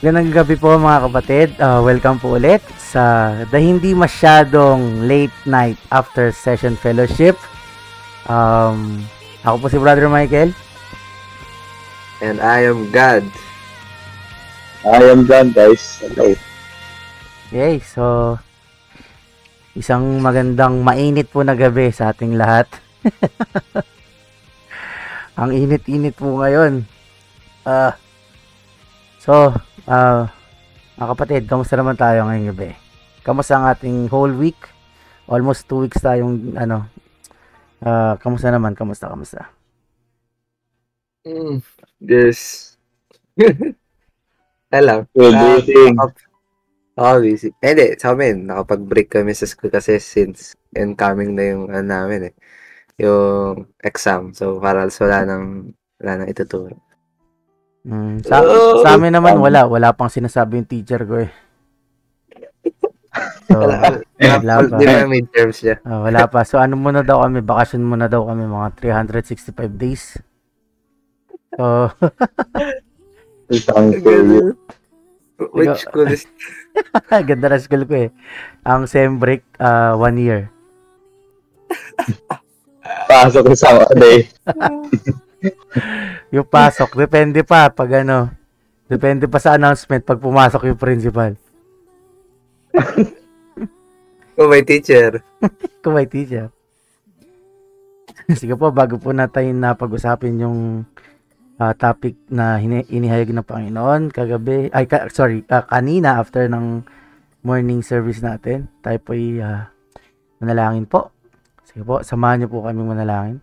Ganang gabi po mga kapatid. Welcome po ulit sa the hindi masyadong late night after session fellowship. Ako po si Brother Michael. And I am God. I am God, guys. Hello. Okay, so isang magandang mainit po na gabi sa ating lahat. Ang init-init po ngayon. Mga kapatid, kamusta naman tayo ngayong gabi? Kamusta ang ating whole week? Almost 2 weeks tayong kamusta naman? Kamusta? Yes. Hello. Busy. Hindi, sa amin, nakapag-break kami sa school kasi since incoming na yung namin yung exam. So, para wala nang ituturo. Sa amin naman wala pang sinasabi yung teacher ko eh. So, di ba midterms niya? Wala pa. So ano muna daw kami, bakasyon muna daw kami mga 365 days. So which school is ganda na school ko eh. Ang sem break 1 year. Pasok sa day. Yung pasok, depende pa pag depende pa sa announcement pag pumasok yung principal. Kung may teacher. Sige po, bago po natin napag-usapin yung topic na inihayag ng Panginoon kanina after ng morning service natin, tayo po ay manalangin po. Sige po, samahan niyo po kami manalangin.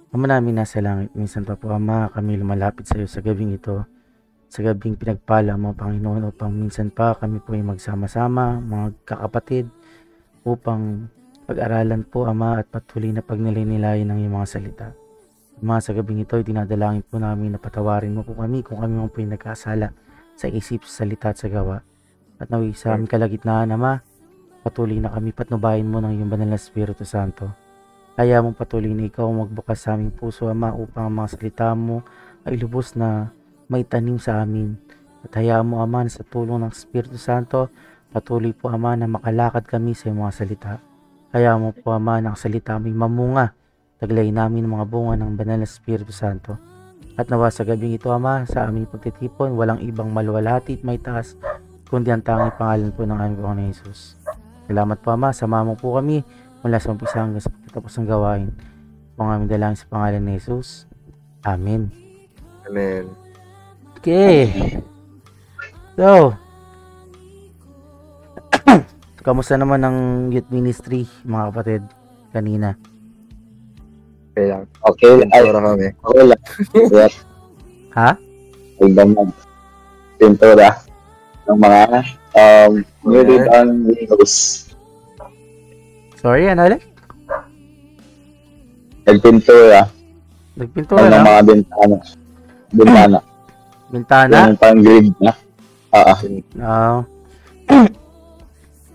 Ama namin nasa langit, minsan pa po Ama, kami lumalapit sa iyo sa gabing ito, sa gabing pinagpala mo Panginoon, upang minsan pa kami po ay magsama-sama mga kakapatid upang pag-aralan po Ama at patuloy na pagnilay-nilayan ng iyong mga salita. Ama, sa gabing ito, dinadalangin po namin na patawarin mo po kami kung kami mo po ay nagkasala sa isip, sa salita at sa gawa. At nawi sa aming kalagitnaan Ama, patuloy na kami patnubayan mo ng iyong banal na Espiritu Santo. Kaya mong patuloy na ikaw magbukas sa aming puso Ama, upang ang mga salita mo ay lubos na may tanim sa amin. At hayaan mo Ama, sa tulong ng Espiritu Santo, patuloy po Ama na makalakad kami sa iyong mga salita. Hayaan mo po Ama na ang salita may mamunga, taglay namin ang mga bunga ng banal na Espiritu Santo. At nawa sa gabing ito Ama, sa aming pagtitipon, walang ibang maluwalhati at may taas, kundi ang tanging pangalan po ng aming Panginoon Jesus. Salamat po Ama, sama mo po kami mula sa umpisa hanggang sa pagtatapos ng gawain. Kung aming dalangin sa pangalan ni Jesus. Amen. Amen. Okay. So, kamusta naman ang youth ministry, mga kapatid, kanina? Okay lang. Okay kami. Okay lang. Yes. Ha? Hanggang pintura ng mga newly done windows. Sorry, ano ulit? Nagpintura Nagpintura ng lang? mga bintana. Bintana? Yung pang grid na.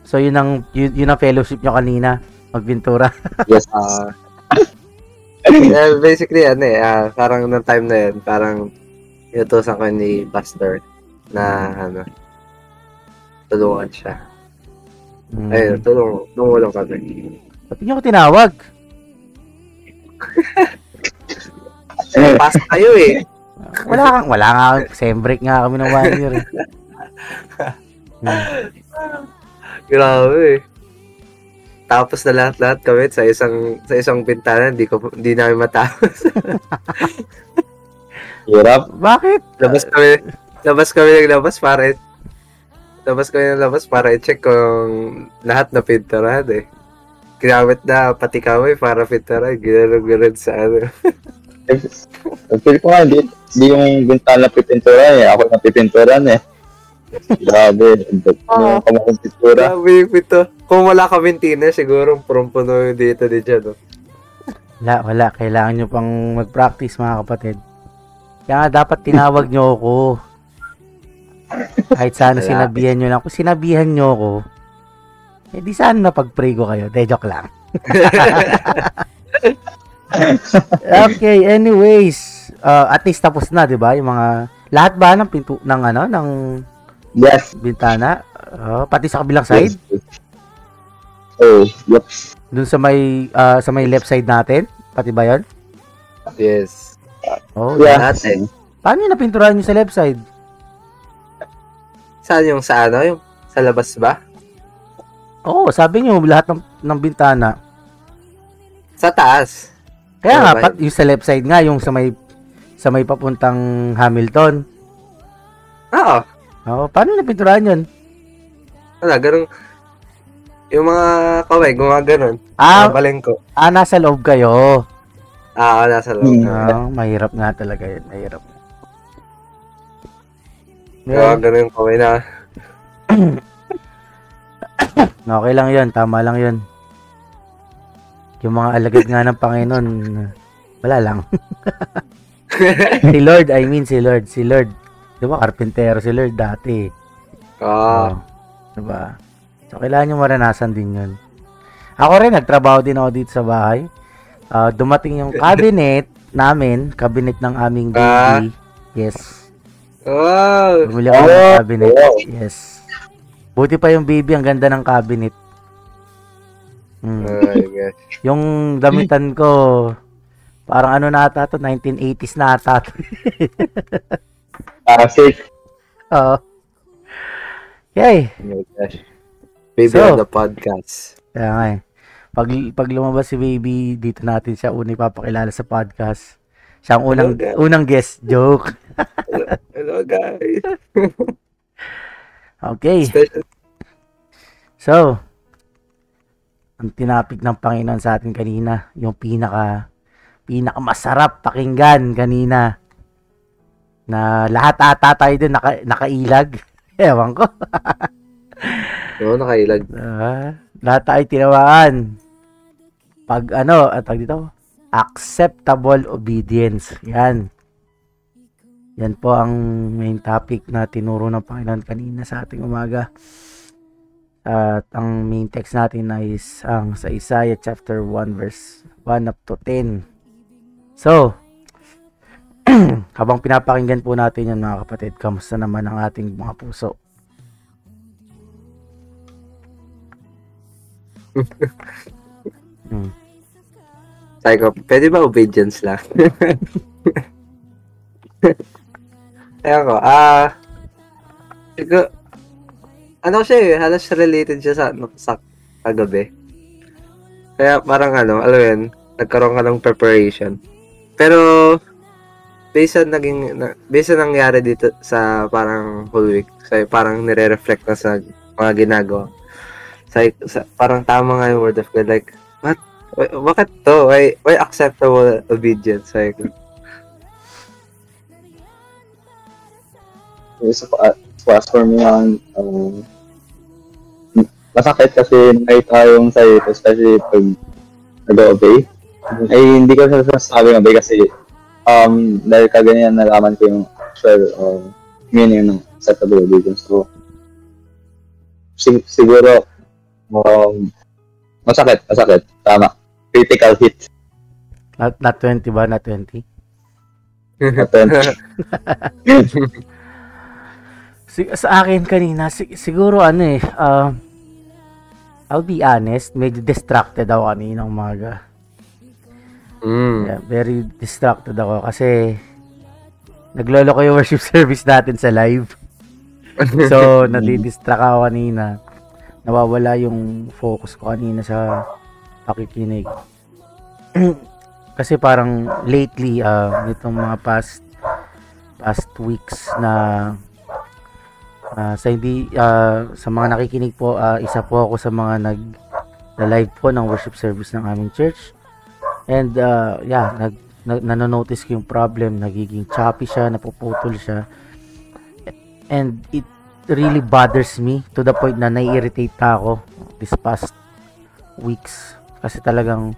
So, yun ang fellowship nyo kanina, magpintura. Yes. Basically, parang ng time na yun, parang inutusan ko ni Pastor na, tulungan siya. Ayun, tumulong kami. Ba't niyo ko tinawag? Pasok kayo eh. Wala nga, sem break nga kami ng 1 year eh. Grabe eh. Tapos na lahat kami sa isang bintana, hindi namin matapos. Hirap. Bakit? Labas kami para i-check kung lahat na pinturahan eh. Ginamit na pati kami para pinturahan, ginarog-garod sa Feel ko nga, hindi yung bintana pipintura eh. Ako na pipinturan eh. Grabe. Yung kamakong pintura. Grabe yung pinto. Kung wala kaming tina, siguro puno yung dito din dyan. No? Wala. Kailangan nyo pang mag-practice mga kapatid. Kaya nga dapat tinawag nyo ako. Kahit sana sinabihan nyo lang. Kung sinabihan nyo ako, di sana napag-pray ko kayo. Joke lang. Okay, anyways. at least tapos na, 'di ba? Yung mga lahat ba ng pinto ng ng Yes. bintana, pati sa kabilang side, Oh, yep. dun sa may left side natin, pati ba 'yon? Yes. Oh, Yeah. Lahat eh. paano yung napinturahan nyo sa left side? Saan yung sa yung sa labas ba? Oo, sabi nyo lahat ng bintana. Sa taas. Kaya Ano nga, ba yung sa left side nga, yung sa may papuntang Hamilton. Oo. Oo, paano napinturahan yun? Wala, ganun. Yung mga kaway, gumaganon. Balengko. Nasa loob kayo. Nasa loob. Mahirap nga talaga yun. Mahirap. Gumaganon yung kaway na. Okay lang yun. Tama lang yun. Yung mga alagad nga ng Panginoon, wala lang. Si Lord. Di ba, karpentero si Lord dati. Diba? So, kailangan nyo maranasan din yun. Ako rin, nagtrabaho din ako dito sa bahay. Dumating yung cabinet namin, cabinet ng aming baby. Yes. Wow! Bumili ako ng cabinet. Yes. Buti pa yung baby, ang ganda ng cabinet. Oh my gosh. Yung damitan ko, parang na ata to, 1980s na ata to. Safe. Oo. Yay! Oh my gosh. Baby So, on the podcast. Kaya nga eh. Pag lumabas si baby, dito natin siya unang ipapakilala sa podcast. Siya ang unang guest. Joke. Hello guys. Okay. Special. So, ang tinapik ng Panginoon sa atin kanina, yung pinaka masarap pakinggan kanina. Na lahat ata tayo din nakailag. Ewan ko. Oo, nakailag. Lahat tayo tinawaan. Pag tag dito, acceptable obedience. Yan. Yan po ang main topic na tinuro ng Panginoon kanina sa ating umaga. At ang main text natin is ang sa Isaiah chapter 1 verse 1 up to 10. So, habang pinapakinggan po natin yan mga kapatid, kamusta naman ang ating mga puso? Sabi ko, pwede ba obedience lang? Ayan ko, siguro, siya halos related siya sa kagabi. Kaya parang alam mo yun, nagkaroon ka ng preparation. Pero, based on nangyari dito sa parang whole week, so parang nire-reflect na sa mga ginagawa. Parang tama nga yung word of God, like, what? Bakit to? Why acceptable obedience? Like, As for me, masakit kasi nakita yung sa'yo, especially pag nag-obey. Ay, hindi ko sasabi obey kasi dahil kaganyan nalaman ko yung actual meaning ng acceptable obedience. So, siguro, masakit. Tama. Critical hit. Not 20 ba? Not 20? Not 20. Sa akin kanina, siguro I'll be honest, medyo distracted ako kaninang umaga. Yeah, very distracted ako kasi naglolo ko yung worship service natin sa live. So, nadidistract ako kanina. Nawawala yung focus ko kanina sa pakikinig. Kasi parang lately, nitong mga past weeks na sa mga nakikinig po, isa po ako sa mga nag-live po ng worship service ng aming church. And nanonotice ko yung problem, nagiging choppy siya, napuputol siya. And it really bothers me to the point na nai-irritate ako this past weeks. Kasi talagang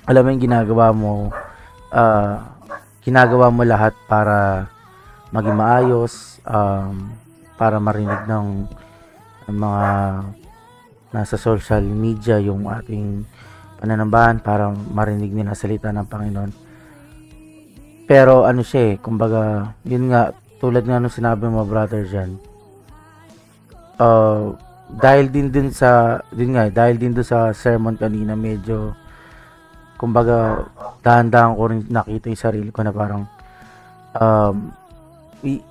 alam mo yung ginagawa mo lahat para maging maayos, para marinig ng mga nasa social media yung ating pananambahan, para marinig nila salita ng Panginoon. Pero ano siya kumbaga, yun nga, tulad nga nung sinabi mo brother dyan, dahil din dun sa sermon kanina, medyo, kumbaga, dahan-dahan ko rin nakita yung sarili ko na parang,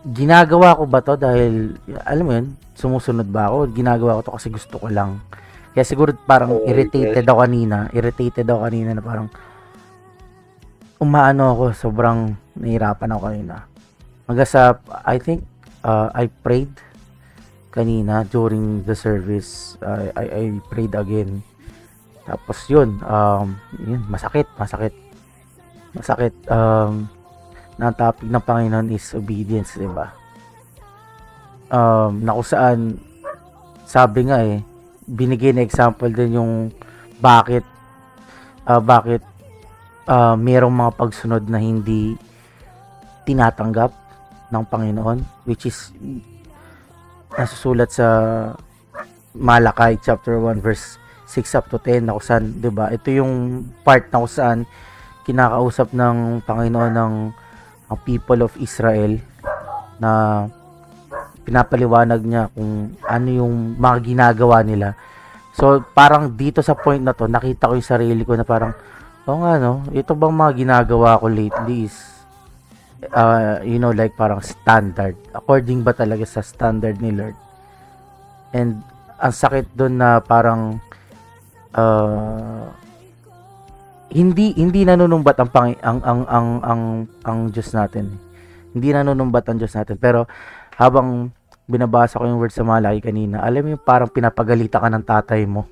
ginagawa ko ba to dahil, alam mo yun, sumusunod ba ako? Ginagawa ko to kasi gusto ko lang. Kaya siguro parang irritated ako kanina na parang, umaano ako, sobrang nahirapan ako kanina. I think I prayed kanina during the service. I prayed again. Tapos yun, masakit. Na topic ng Panginoon is obedience, di ba? Na kung saan, sabi nga binigay na example din yung bakit merong mga pagsunod na hindi tinatanggap ng Panginoon, which is nasusulat sa Malakay chapter 1 verse 6 up to 10 na kung saan, 'di ba? Ito yung part na kung saan kinakausap ng Panginoon ng people of Israel na pinapaliwanag niya kung ano yung mga ginagawa nila. So, parang dito sa point na to, nakita ko yung sarili ko na parang ito bang mga ginagawa ko lately is like parang standard. According ba talaga sa standard ni Lord? And ang sakit doon na parang hindi nanunumbat ang Diyos natin. Hindi nanunumbat ang Diyos natin. Pero habang binabasa ko yung word sa Malakay kanina, alam mo yung parang pinapagalita ka ng tatay mo.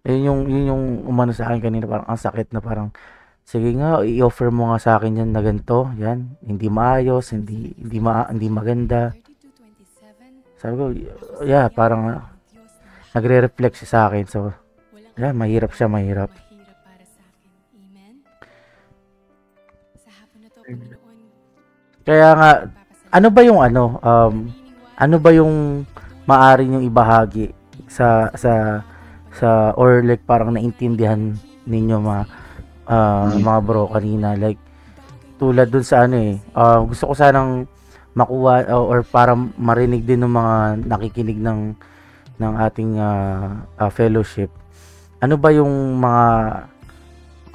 Yun yung umano sa akin kanina, parang ang sakit na parang, sige nga, i-offer mo nga sa akin yan na ganito, yan, hindi maayos, hindi maganda. Sabi ko, parang nagre-reflect siya sa akin. So, mahirap. Kaya nga, ano ba yung maaari niyong ibahagi sa or like parang naintindihan ninyo mga bro kanina, like tulad dun sa gusto ko sanang makuha or para marinig din ng mga nakikinig ng ating fellowship. Ano ba yung mga,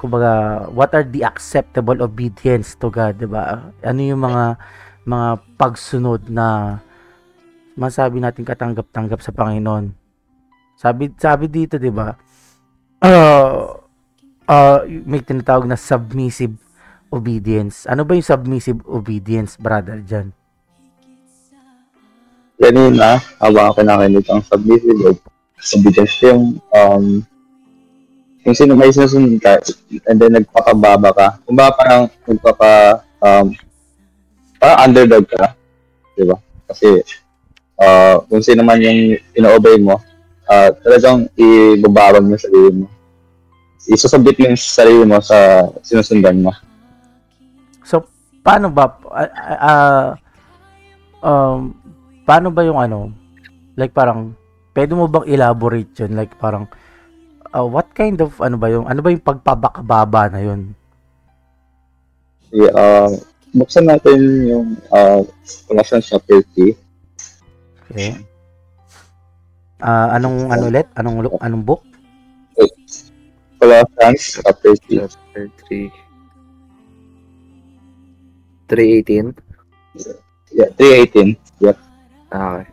kumbaga, what are the acceptable obedience to God, 'di ba? Ano yung mga pagsunod na masabi natin katanggap-tanggap sa Panginoon? Sabi dito, 'di ba? May tinatawag na submissive obedience. Ano ba yung submissive obedience, brother John? Kanina, habang ako nakinig ang submissive obedience, yung may sinusunod ka, and then nagpapababa ka. Kung ba parang parang underdog ka, di ba? Kasi kung sino man yung ino-obey mo, talagang ibabawag mo sa sarili mo. Isusubmit mo yung sarili mo sa sinusundan mo. So, paano ba yung like parang pwede mo bang elaborate yun, like parang what kind of ano ba yung pagpabakababa na yun? Buksan natin yung Colossians chapter 3. Okay. Anong book? Colossians chapter 3. Chapter 3. 3:18. Yeah, 3:18. Yep. Okay.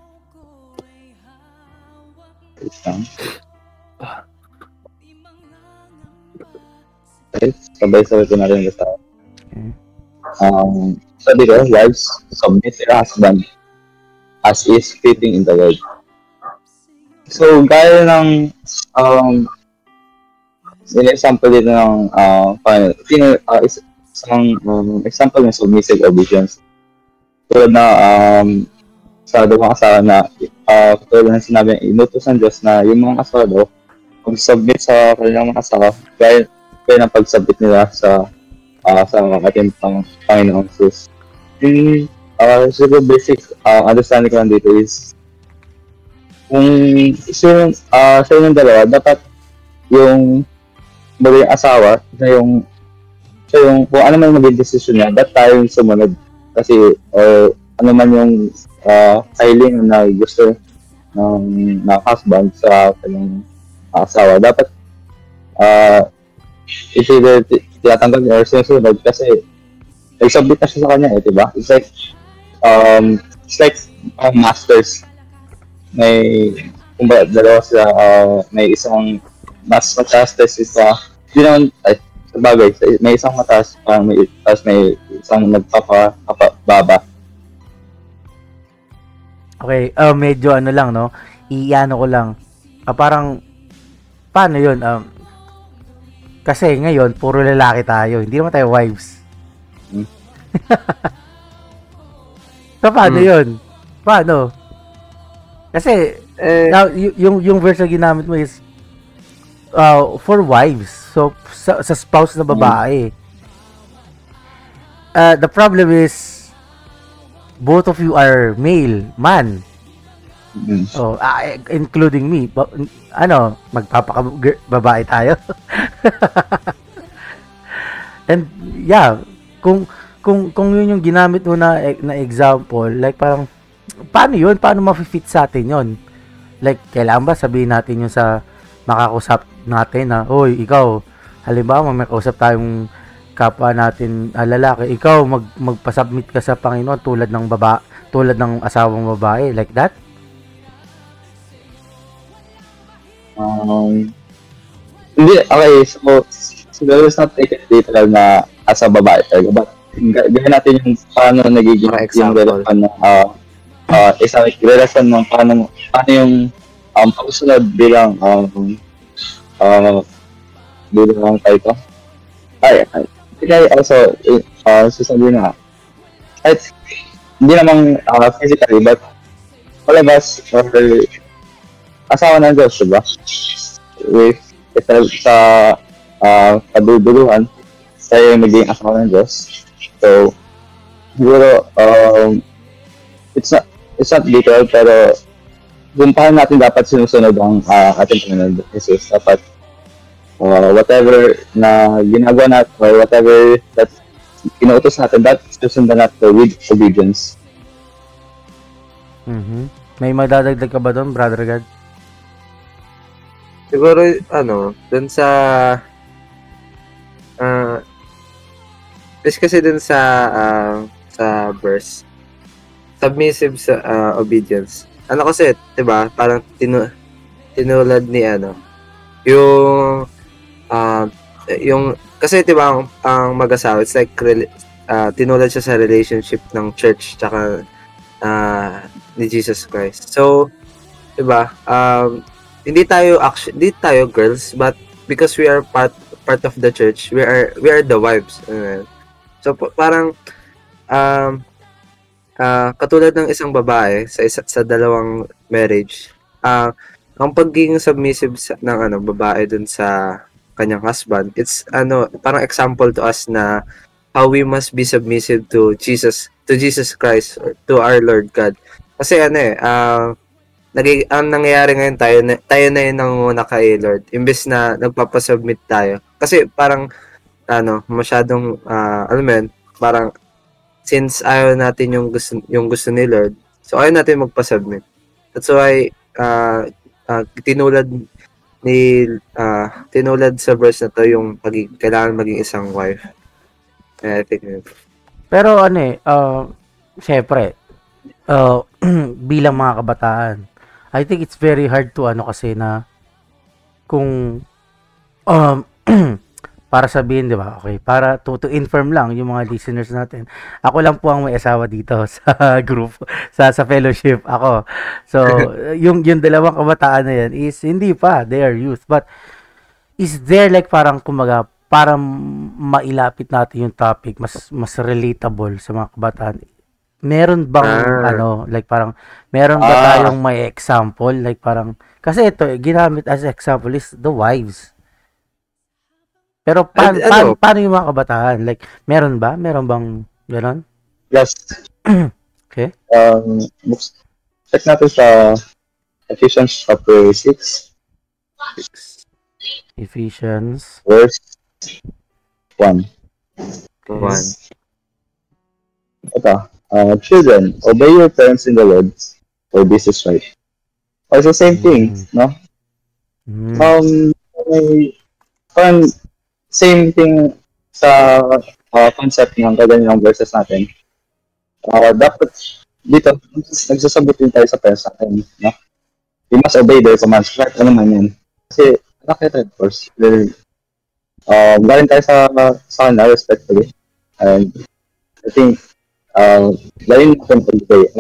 Okay, sabay-sabay ko na rin basta. Okay. Sabi ko, wives, submit to your husband as is fitting in the Lord. So, gaya ng example dito ng isang example ng submissive obedience. Tulad na sa dalawang asawa na tulad ng sinabi ng inutos ng Diyos na yung mga asawa daw mag-submit sa kanilang mga asawa gaya ng pag-submit nila sa ating Panginoong Jesus. Siguro basic understanding ko lang dito is kung sa inyong dalawa, dapat yung asawa na yung So yung kung ano man maging decision niya, that tayo yung sumunod. Kasi ano man yung filing na gusto ng husband sa kanyang asawa, dapat it's either tinatanggap niya or sinusunod kasi nag-submit na siya sa kanya diba? It's like masters. May kumbaga dalawa sila, may isang mas mataas test isa, hindi naman sa bagay, may isang mataas may isang nagpapababa. Okay, medyo ano lang, no? Iano ko lang. Parang, paano yun? Kasi ngayon, puro lalaki tayo. Hindi naman tayo wives. So, paano yun? Paano? Kasi, yung verse na ginamit mo is for wives. So, sa spouse na babae. The problem is, both of you are man. Oh, including me. Magpapaka-babae tayo. And yeah, kung yun yung ginamit mo na example, like parang paano yun? Paano ma-fit sa atin yun? Like, kailangan ba sabihin natin yun sa makakusap natin na, hoy, ikaw, halimbawa, may kausap tayong kapwa natin lalaki, ikaw magpa-submit ka sa Panginoon tulad ng asawang babae, like that? Hindi, okay, so let's not take it literal na as a babae talaga, but gawin natin yung paano nagiging yung relasyon ng isang relasyon ng paano yung pagsunod bilang tayo ito. Kaya also, sasabihin na, kahit hindi namang physically, but all of us are asawa ng Diyos, diba? Sa kaduduluhan, tayo yung magiging asawa ng Diyos. So, siguro, it's not literal, pero kung paano natin dapat sinusunod ang ating Panginoon Jesus, dapat whatever na ginagawa natin or whatever that inuutos natin, that susundan natin with obedience. May madadagdag ka ba doon, Brother God? Siguro, dun sa kasi dun sa verse, submissive sa obedience. Kasi, 'di ba? Parang tinulad ni yung kasi 'di ba ang mag-asawa, it's like tinulad siya sa relationship ng church tsaka ni Jesus Christ. So, 'di ba? Hindi tayo girls, but because we are part of the church, we are the wives. So parang katulad ng isang babae sa dalawang marriage, ang pagiging submissive ng babae dun sa kanyang husband, it's parang example to us na how we must be submissive to Jesus Christ, or to our Lord God. Kasi ang nangyayari ngayon, tayo na yung nangunguna kay Lord imbes na nagpapasubmit tayo. Kasi parang masyadong parang since ayaw natin yung gusto ni Lord, so ayaw natin magpasubmit. That's why tinulad sa verse na to yung kailangan maging isang wife. I think. Pero syempre, bilang mga kabataan, I think it's very hard to kasi na kung para sabihin, di ba? Okay, para to inform lang yung mga listeners natin. Ako lang po ang may asawa dito sa group, sa fellowship ako. So, yung dalawang kabataan na yan is hindi pa, they are youth. But is there like parang kumaga para mailapit natin yung topic mas relatable sa mga kabataan? Meron bang like parang meron ba tayong may example like parang kasi ito ginamit as example is the wives. Pero paano yung mga kabataan? Like, meron bang gano'n? Yes. Okay. Check natin sa Ephesians chapter 6. Ephesians. Verse 1. One. Ito, children, obey your parents in the Lord, for this is right. Also, same thing, no? May, parang same thing sa concept ng kaganyan verses natin. Dapat dito, nagsasabot din tayo sa parents natin, no? We must obey their commands, right? Ano man yan. Kasi, nakita, of course, galing tayo sa kanila, respectfully. And, I think, galing natin pag-obey.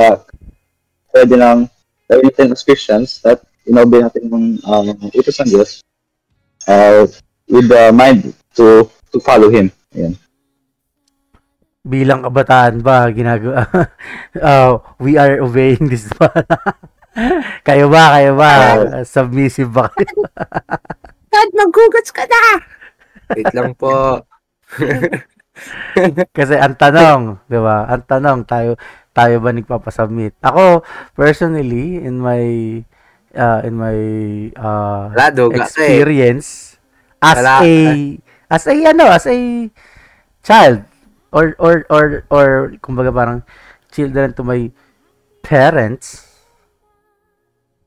Pwede lang, gawin natin as Christians, that inobey natin yung utos ng Diyos, with the mind to follow Him. Ayan. Bilang kabataan ba, ginagawa, we are obeying this ba? Kayo ba? Submissive ba kayo? Dad, maghugas ka na! Wait lang po. Kasi ang tanong, di ba? Ang tanong, tayo ba nagpapasubmit? Ako, personally, in my experience, as a child, or kumbaga parang children to my parents,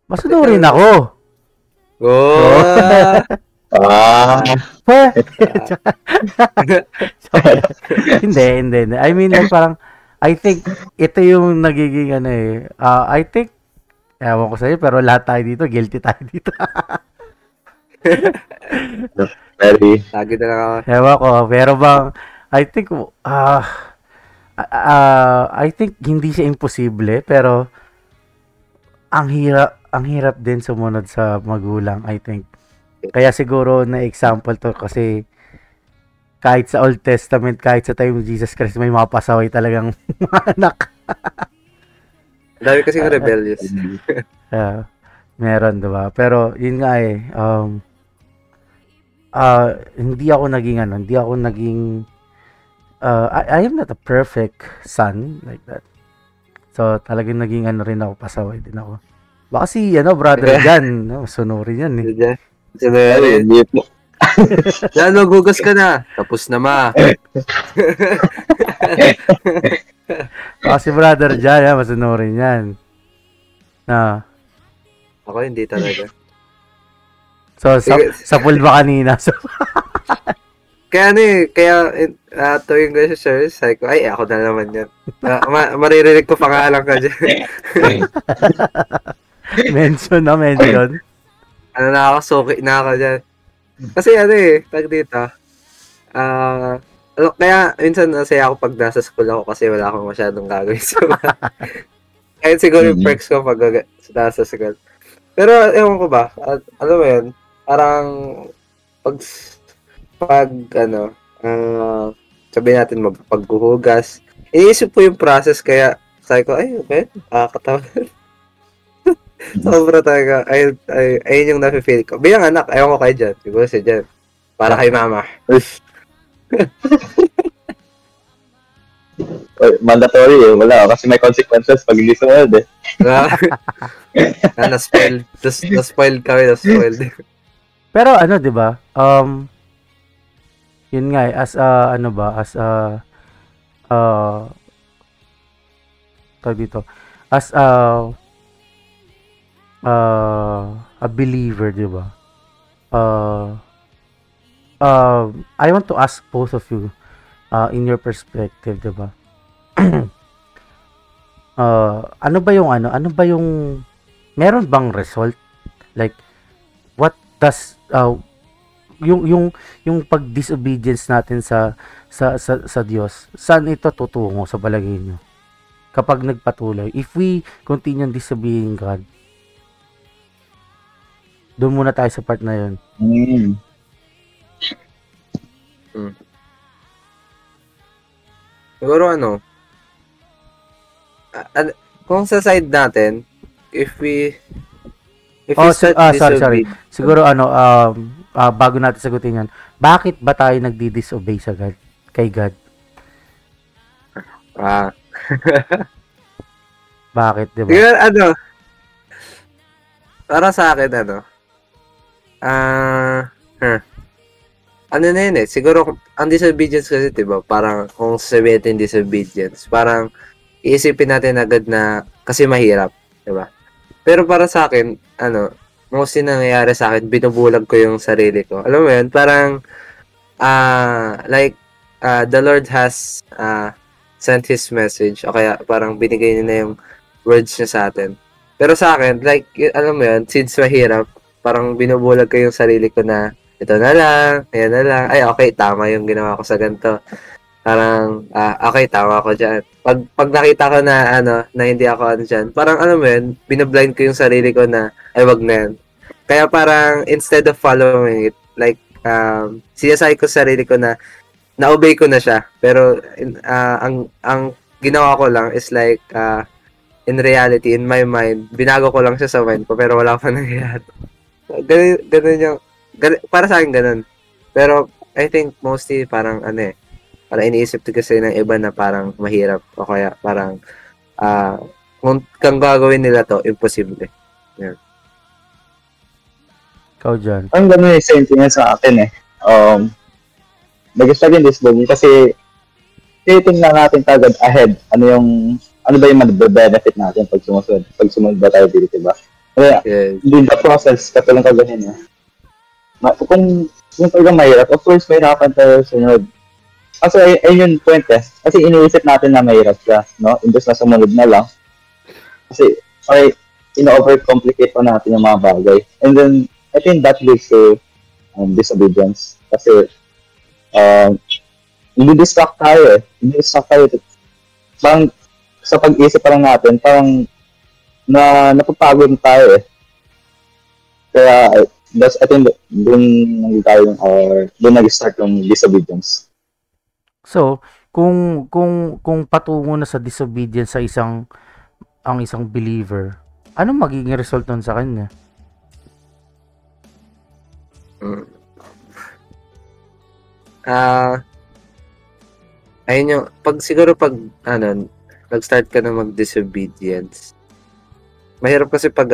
masunurin ako. Hindi. I mean, like, parang, I think, ito yung nagiging, I think, ewan ko sa'yo, pero lahat tayo dito, guilty tayo dito. Very. Lagi na lang ako. Ewan ko, pero bang, I think, hindi siya imposible, pero, ang hirap din sumunod sa magulang, I think. Kaya siguro na example to kasi kahit sa Old Testament, kahit sa time of Jesus Christ, may mga pasaway talagang mga anak. Dami kasi rebellious. Meron, diba? Pero yun nga hindi ako naging I am not a perfect son like that. So talagang naging rin ako, pasaway din ako. Baka si brother Jan, sunurin yan eh. Yan, maghugas ka na. Tapos na, ma. Kasi brother Jan, masunurin yan. Ako hindi talaga. So, sa pool ba kanina? So, kaya tuwing ko sa service, sabi ko, ay, ako na naman yan. Maririnig ko pangalan ka dyan. mention. Nakakasuki na ako dyan. Kasi tag dito, kaya minsan nasaya ako pag nasa school ako kasi wala akong masyadong gagawin sa kahit siguro yung perks ko pag nasa school. Pero, ewan ko ba, alam mo yun, parang sabihin natin paghuhugas, iniisip ko yung process, kaya sabi ko, ay, okay, nakakatawa. Sobra talaga. Ayun yung nafe-feel ko. Bilang anak, ayaw ko kayo dyan. Siguro siya dyan. Para kay mama. Mandatory eh. Wala. Kasi may consequences pag hindi sumunod eh. Na-spoil. Na-spoil kami. Na-spoil. Pero di ba? Yun nga as a believer, di ba? I want to ask both of you, in your perspective, di ba? Ano ba yung meron bang result? Like, what does yung pag-disobedience natin sa Diyos, saan ito tutungo sa palagay niyo? Kapag nagpatuloy, if we continue disobeying God, doon muna tayo sa part na yun. Siguro kung sa side natin, if we sorry. Siguro bago natin sagutin yan, bakit ba tayo nagdi-disobey sa God, kay God? Bakit, di ba? Siguro, para sa akin, ano na yun eh, siguro, ang disobedience kasi, diba, parang, kung sasabihin natin disobedience, parang, iisipin natin agad na, kasi mahirap, diba? Pero para sa akin, mostly nangyayari sa akin, binubulag ko yung sarili ko. Alam mo yun, parang, the Lord has, sent His message, o kaya, parang, binigay niya na yung words niya sa atin. Pero sa akin, like, alam mo yun, since mahirap, parang binubulag ko yung sarili ko na, ito na lang, ayan na lang, ay okay, tama yung ginawa ko sa ganito. Parang, okay, tama ako dyan. Pag nakita ko na, na hindi ako dyan, parang alam mo yun, binablind ko yung sarili ko na, ay wag na yan. Kaya parang, instead of following it, like, sinasay ko sa sarili ko na, na-obey ko na siya. Pero, ang ginawa ko lang is like, in reality, in my mind, binago ko lang siya sa mind ko, pero wala pa nangyayari. Ganun yung, para sa akin ganun. Pero I think mostly parang parang iniisip ko kasi ng iba na parang mahirap o kaya parang kung gagawin nila to, imposible. Yeah. Ikaw dyan. Ang ganun yung same thing sa akin eh. Nag-start yung disability kasi titingnan natin agad ahead ano ba yung mag-benefit natin pag sumunod ba tayo dito, diba? Kaya, in the process, katulong ka ganyan eh. Kung talagang mahirap, of course, mahirapan tayo sunod. Kasi ayun yung point eh. Kasi iniisip natin na mahirap siya, no? Imbes na sumunod na lang. Kasi, ino-overcomplicate pa natin yung mga bagay. And then, I think that leads to disobedience. Kasi, hindi-distract tayo eh. Hindi-distract tayo. Parang, sa pag-isip pa lang natin, parang, napapagod tayo eh. Kaya, I think doon nag-start yung disobedience. So, kung patungo na sa disobedience sa isang believer, anong magiging result nun sa kanya? Ayun yung, pag nag-start ka na mag-disobedience, mahirap kasi pag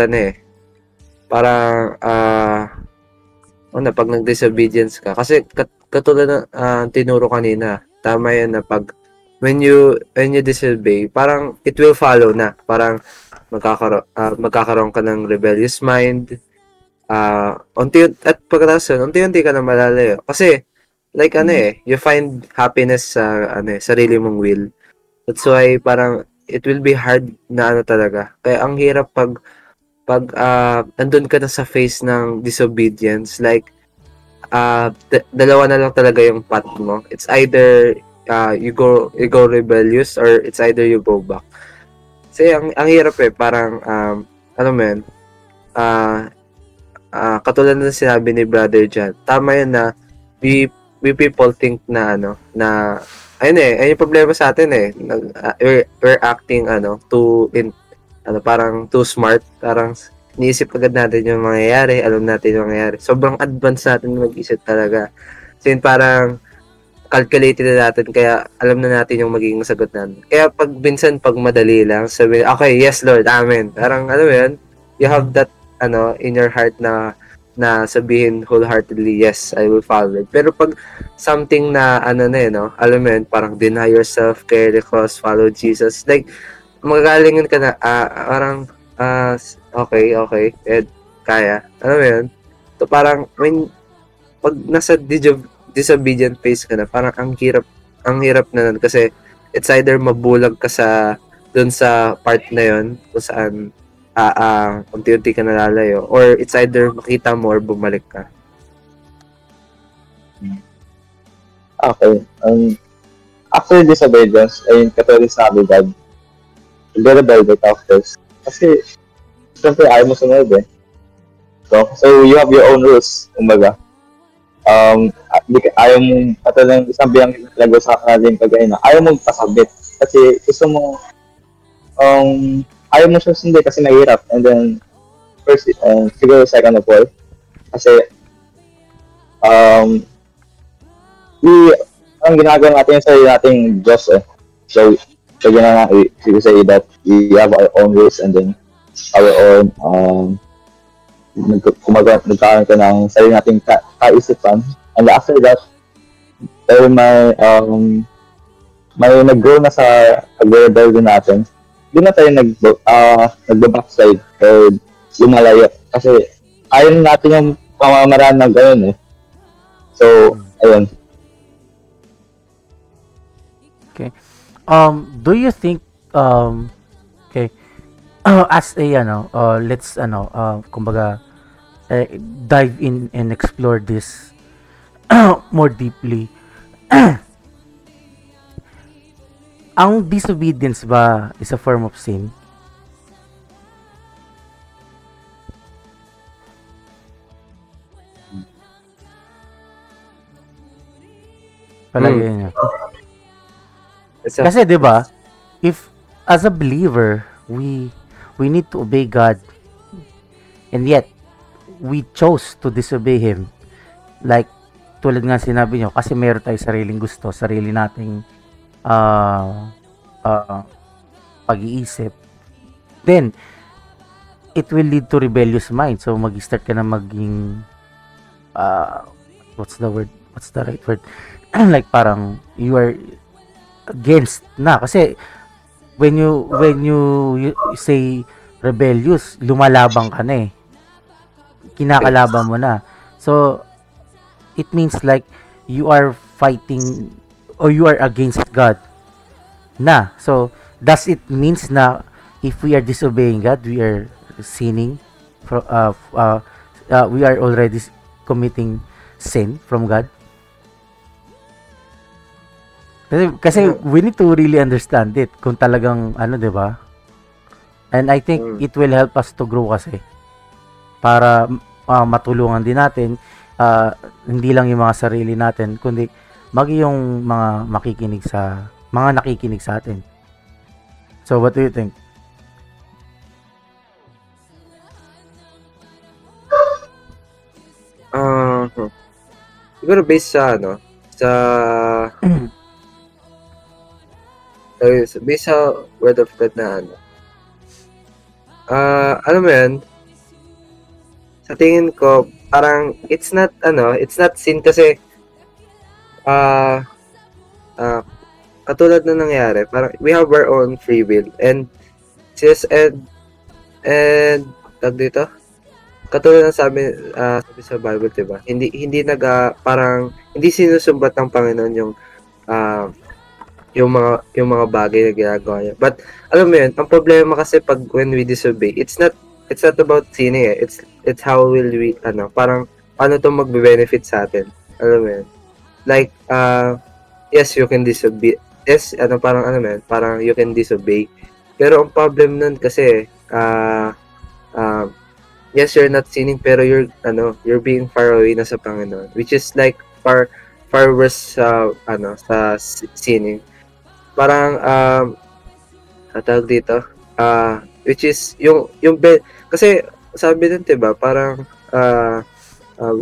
parang pag nag-disobedience ka kasi katulad ng tinuro kanina, tama yan na pag when you disobey, parang it will follow na, parang magkakaroon ka ng rebellious mind, at pagkatapos unti-unti ka na malalayo kasi like you find happiness sa sarili mong will. That's why parang it will be hard na talaga, kaya ang hirap pag andun ka na sa phase ng disobedience, like, dalawa na lang talaga yung path mo. It's either, you go rebellious, or it's either you go back. Kasi, ang hirap parang, katulad na sinabi ni Brother John, tama yun na, we people think na, ayun yung problema sa atin we're acting, parang too smart, parang iniisip agad natin yung mangyayari, alam natin yung mangyayari. Sobrang advanced natin mag-isip talaga. So yun, parang calculated na natin, kaya alam na natin yung magiging sagot natin. Kaya pag madali lang, sabi, okay, yes Lord, amen. Parang yun, you have that, in your heart na sabihin wholeheartedly, yes, I will follow it. Pero pag something na, alam mo yun, parang deny yourself, carry the cross, follow Jesus, like, magagalingin ka na, parang, okay, kaya. Alam mo yun? So, parang, pag nasa disobedient phase ka na, parang ang hirap na nun, kasi it's either mabulag ka dun sa part na yun, kung saan, unti-unti ka nalalayo, or it's either makita mo or bumalik ka. Okay. After disobedience, ayun, katulad sabi God, rebel the first. Kasi, siyempre, ayaw mo sunod eh. So, you have your own rules, kumbaga. Ayaw mo, katulad ng isang biyang nag-usapan natin kagaya na, ayaw mo pasabit. Kasi gusto mo, ayaw mo siya sundin kasi mahirap. And then, first, siguro second of all, kasi, ang ginagawa natin sa nating Diyos eh. So yun na nga, we say that we have our own rules and then our own, nagkaroon ka ng sarili nating kaisipan. And after that, Pero may nag-grow na sa pag-rebel din natin. Hindi na tayo nag-backslide or lumalayo. Kasi ayaw natin yung pamamaraan ng gano'n eh. So, ayun. Okay. Do you think okay, as a let's kumbaga dive in and explore this more deeply. Ang disobedience ba is a form of sin? Palagay niyo. Kasi 'di ba, if as a believer, we need to obey God, and yet we chose to disobey him. Like tulad nga sinabi nyo, kasi meron tayo sariling gusto, sarili nating pag-iisip. Then it will lead to rebellious mind. So mag-start ka na maging what's the right word? Like parang you are against na, kasi when you say rebellious, lumalabang ka na eh, kinakalaban mo na. So it means like you are fighting or you are against God na. So does it means na if we are disobeying God, we are sinning we are already committing sin from God? Kasi we need to really understand it kung talagang di ba? And I think it will help us to grow kasi para matulungan din natin hindi lang yung mga sarili natin kundi maging yung mga nakikinig sa atin. So what do you think? Siguro based sa based sa word of God na alam mo yan, sa tingin ko parang it's not sin kasi katulad na nangyari, parang we have our own free will and tag dito, katulad ng sabi sa Bible, diba? Hindi parang hindi sinusumbat ng Panginoon yung mga bagay na ginagawa niya. But alam mo yun, ang problema kasi pag when we disobey, it's not about sinning eh. It's how will we parang paano to magbe-benefit sa atin. Alam mo yun. Like yes, you can disobey. Yes, parang you can disobey. Pero ang problem nun kasi yes, you're not sinning pero you're being far away na sa Panginoon, which is like far worse sa sinning. Parang tawag dito, which is yung kasi sabi din, diba, parang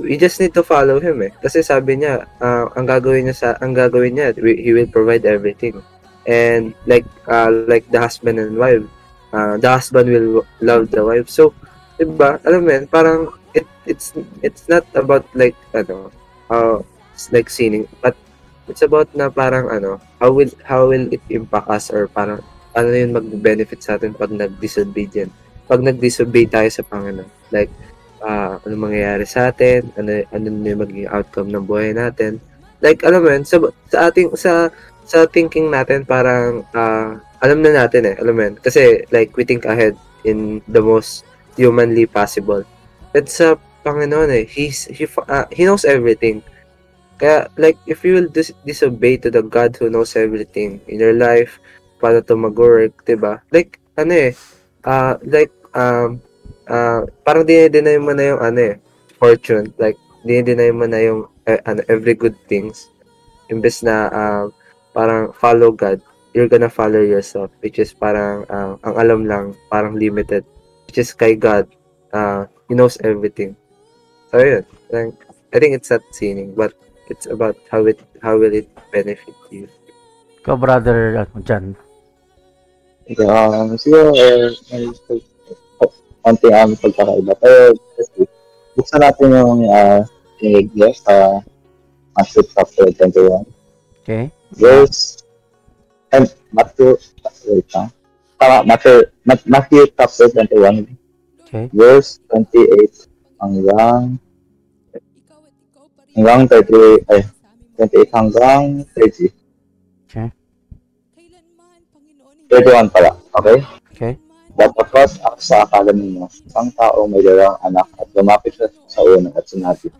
we just need to follow him eh, kasi sabi niya ang gagawin niya he will provide everything, and like the husband and wife, the husband will love the wife. So diba, alam mo yun, parang it's not about like like sinning, but it's about na parang how will it impact us, or parang ano yun mag-benefit sa atin pag nag-disobey tayo sa Panginoon. Like ano mangyayari sa atin, ano yung magiging outcome ng buhay natin. Like alam mo yun, sa thinking natin parang alam na natin eh, alam mo yun, kasi like we think ahead in the most humanly possible. But sa Panginoon eh, he knows everything. Kaya, like, if you will disobey to the God who knows everything in your life, paano to mag-work, diba? Like, parang dinideny mo na yung, fortune. Like, dinideny mo na yung, every good things. Imbes na, parang follow God, you're gonna follow yourself, which is parang, ang alam lang, parang limited. Which is kay God, He knows everything. So, yun. Like, I think it's not sinning, but it's about how will it benefit you. Ikaw, brother, dyan. Siguro, konting pagkakaiba. Pero, buksan natin yung English sa Matthew chapter 21. Okay. Verse, and Matthew, wait lang. Tama, Matthew chapter 21, Okay. verse 28 hanggang 30, 28 hanggang 30. Okay. 31 pala, okay? Okay. Datapos ang sa akala ninyo, isang tao may dalawang anak at lumapit siya sa una at sinabi,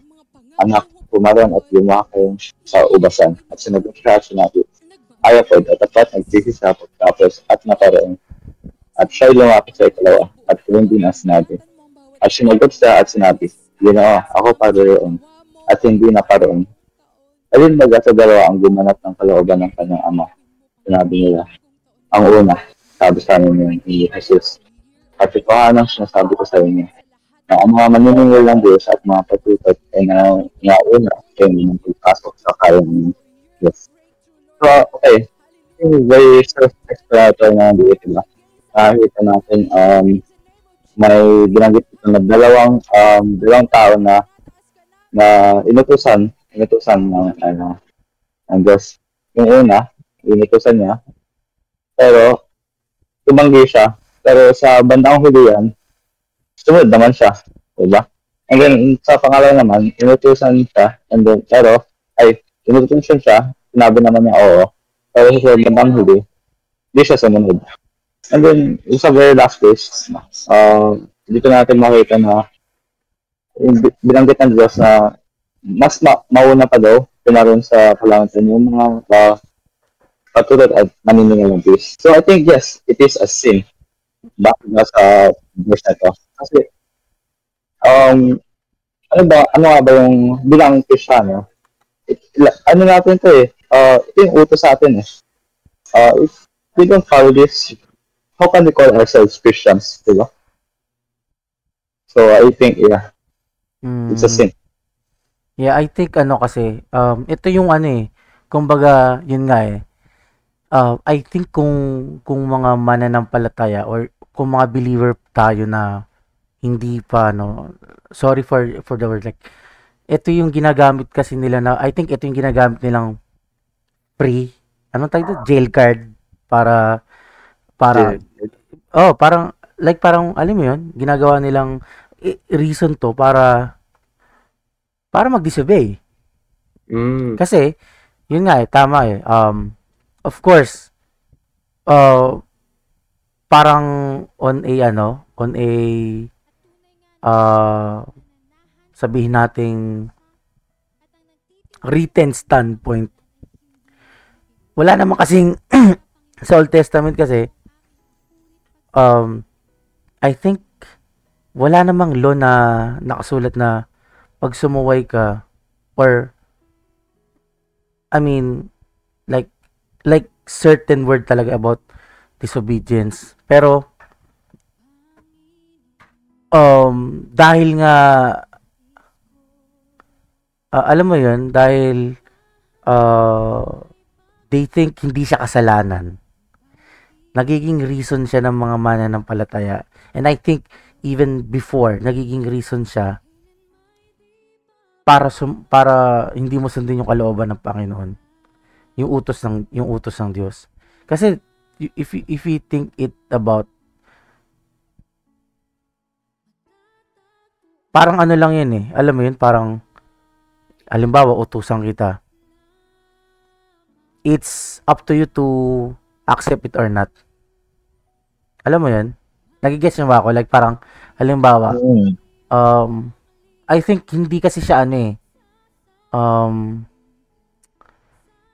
Anak, pumaron at lumakay sa ubasan. At sinagot siya at sinabi, Ayaw po, datapat nagsisi siya tapos at naparoon. At siya'y lumapit sa ikalawa at hindi na sinabi. At sinagot siya at sinabi, Ginoo, ako paroon at hindi na paroon. Alin baga sa dalawa ang gumanap ng kalooban ng kanyang ama? Sinabi nila, ang una, sabi sa amin ni Jesus. At ito ang sinasabi ko sa inyo, na ang mga maniningil ng Diyos at mga patutot ay nauna ay nagpasok sa kaya ng Diyos. So, okay. Very self-explanatory na dito, diba? Nakita natin, may binanggit ito na dalawang tao na inutusan ng Diyos. Yung una, inutusan niya, pero tumanggi siya. Pero sa bandang huli yan, sumunod naman siya. Diba? And then, sa pangalawa naman, inutusan siya. And then, inutusan siya. Sinabi naman niya, oo. Pero sa bandang huli, hindi siya sumunod. And then, sa very last case, dito natin makita na binanggit ng Diyos na mas mauna pa daw pinaroon sa kalangitan yung mga patulad at maniningil ng Diyos. So, I think, yes, it is a sin. Bakit nga sa verse na ito? Kasi, ano nga ba yung bilang Kristiyano? Ano natin ito ito yung utos sa atin if we don't follow this, how can we call ourselves Christians? Diba? So, I think, yeah, it's a sin. Yeah, I think kasi, ito yung kumbaga, yun nga I think kung mga mananampalataya or kung mga believer tayo na hindi pa sorry for the word, like ito yung ginagamit kasi nila na I think ito yung ginagamit nilang jail card para parang alam mo yun, ginagawa nilang reason to para mag-disobey. Kasi yun nga tama of course, parang on a sabihin nating written standpoint, wala naman kasing sa Old Testament kasi, I think wala namang law na nakasulat na pag sumuway ka or I mean like certain word talaga about disobedience. Pero dahil nga alam mo yun, dahil they think hindi siya kasalanan, nagiging reason siya ng mga mananampalataya. And I think even before, nagiging reason siya para hindi mo sundin yung kalooban ng Panginoon. Yung utos ng Diyos. Kasi if you think it about, parang lang yan alam mo yun, parang halimbawa utusan kita, it's up to you to accept it or not. Alam mo yun, nagigets nyo ba ako? Like parang halimbawa I think hindi kasi siya ano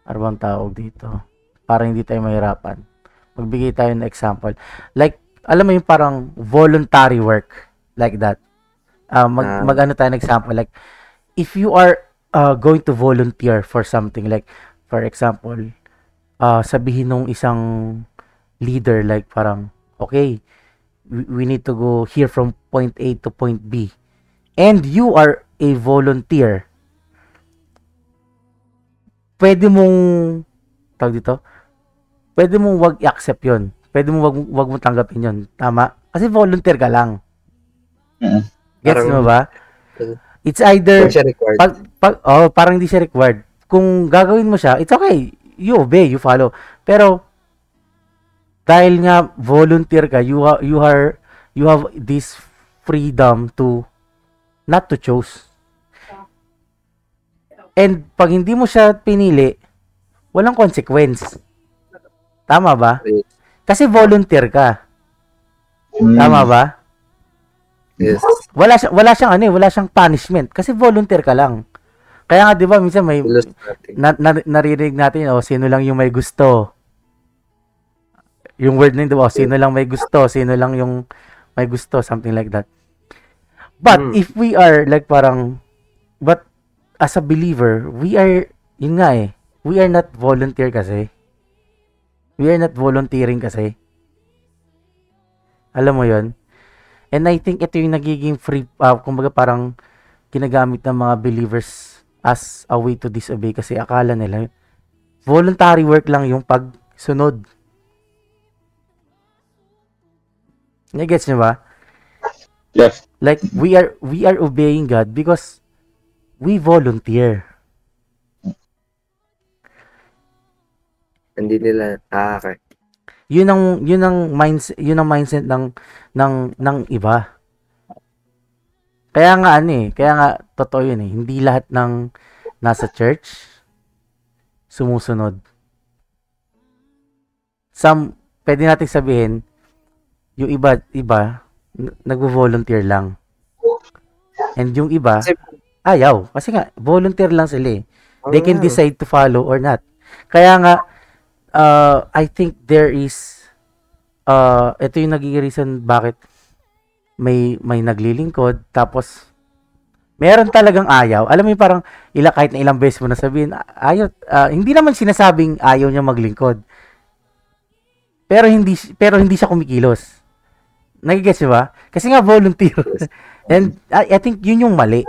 bang tawag dito? Para hindi tayo mahirapan. Magbigay tayo ng example. Like, alam mo yung parang voluntary work. Like that. Mag-ano tayo ng example. Like, if you are going to volunteer for something, like, for example, sabihin nung isang leader, like, parang, okay, we need to go here from point A to point B. And you are a volunteer. Pwede mong wag i-accept yun. Pwede mong wag mo tanggapin yun. Tama? Kasi volunteer ka lang. Gets mo ba? It's either parang hindi siya required. Kung gagawin mo siya, it's okay. you obey, you follow. Pero dahil nga volunteer ka, you have this freedom to not to choose. And pag hindi mo siya pinili, walang consequence. Tama ba? Kasi volunteer ka. Tama ba? Yes. Wala siyang punishment kasi volunteer ka lang. Kaya nga 'di ba minsan may naririnig natin sino lang yung may gusto. Yung word na 'di ba, sino lang may gusto, sino lang yung may gusto, something like that. But if we are like but as a believer, we are we are not volunteer kasi. We are not volunteering kasi. Alam mo 'yon? And I think ito yung nagiging free, kumbaga parang ginagamit ng mga believers as a way to disobey kasi akala nila voluntary work lang yung pagsunod. Nagets niyo ba? Yes. Like we are obeying God because we volunteer. Hindi nila okay. Yun ang mindset ng iba. Kaya nga totoo yun eh. Hindi lahat ng nasa church sumusunod. Pwede nating sabihin yung iba nagvo-volunteer lang. And yung iba ayaw kasi nga volunteer lang sila eh. They can decide to follow or not. Kaya nga I think there is ito yung nagiging reason bakit may naglilingkod tapos meron talagang ayaw. Alam mo yung parang kahit na ilang beses mo na sabihin ayaw, hindi naman sinasabing ayaw niya maglingkod. Pero hindi siya kumikilos. Nagigets ba? Kasi nga volunteer. And I think yun yung mali.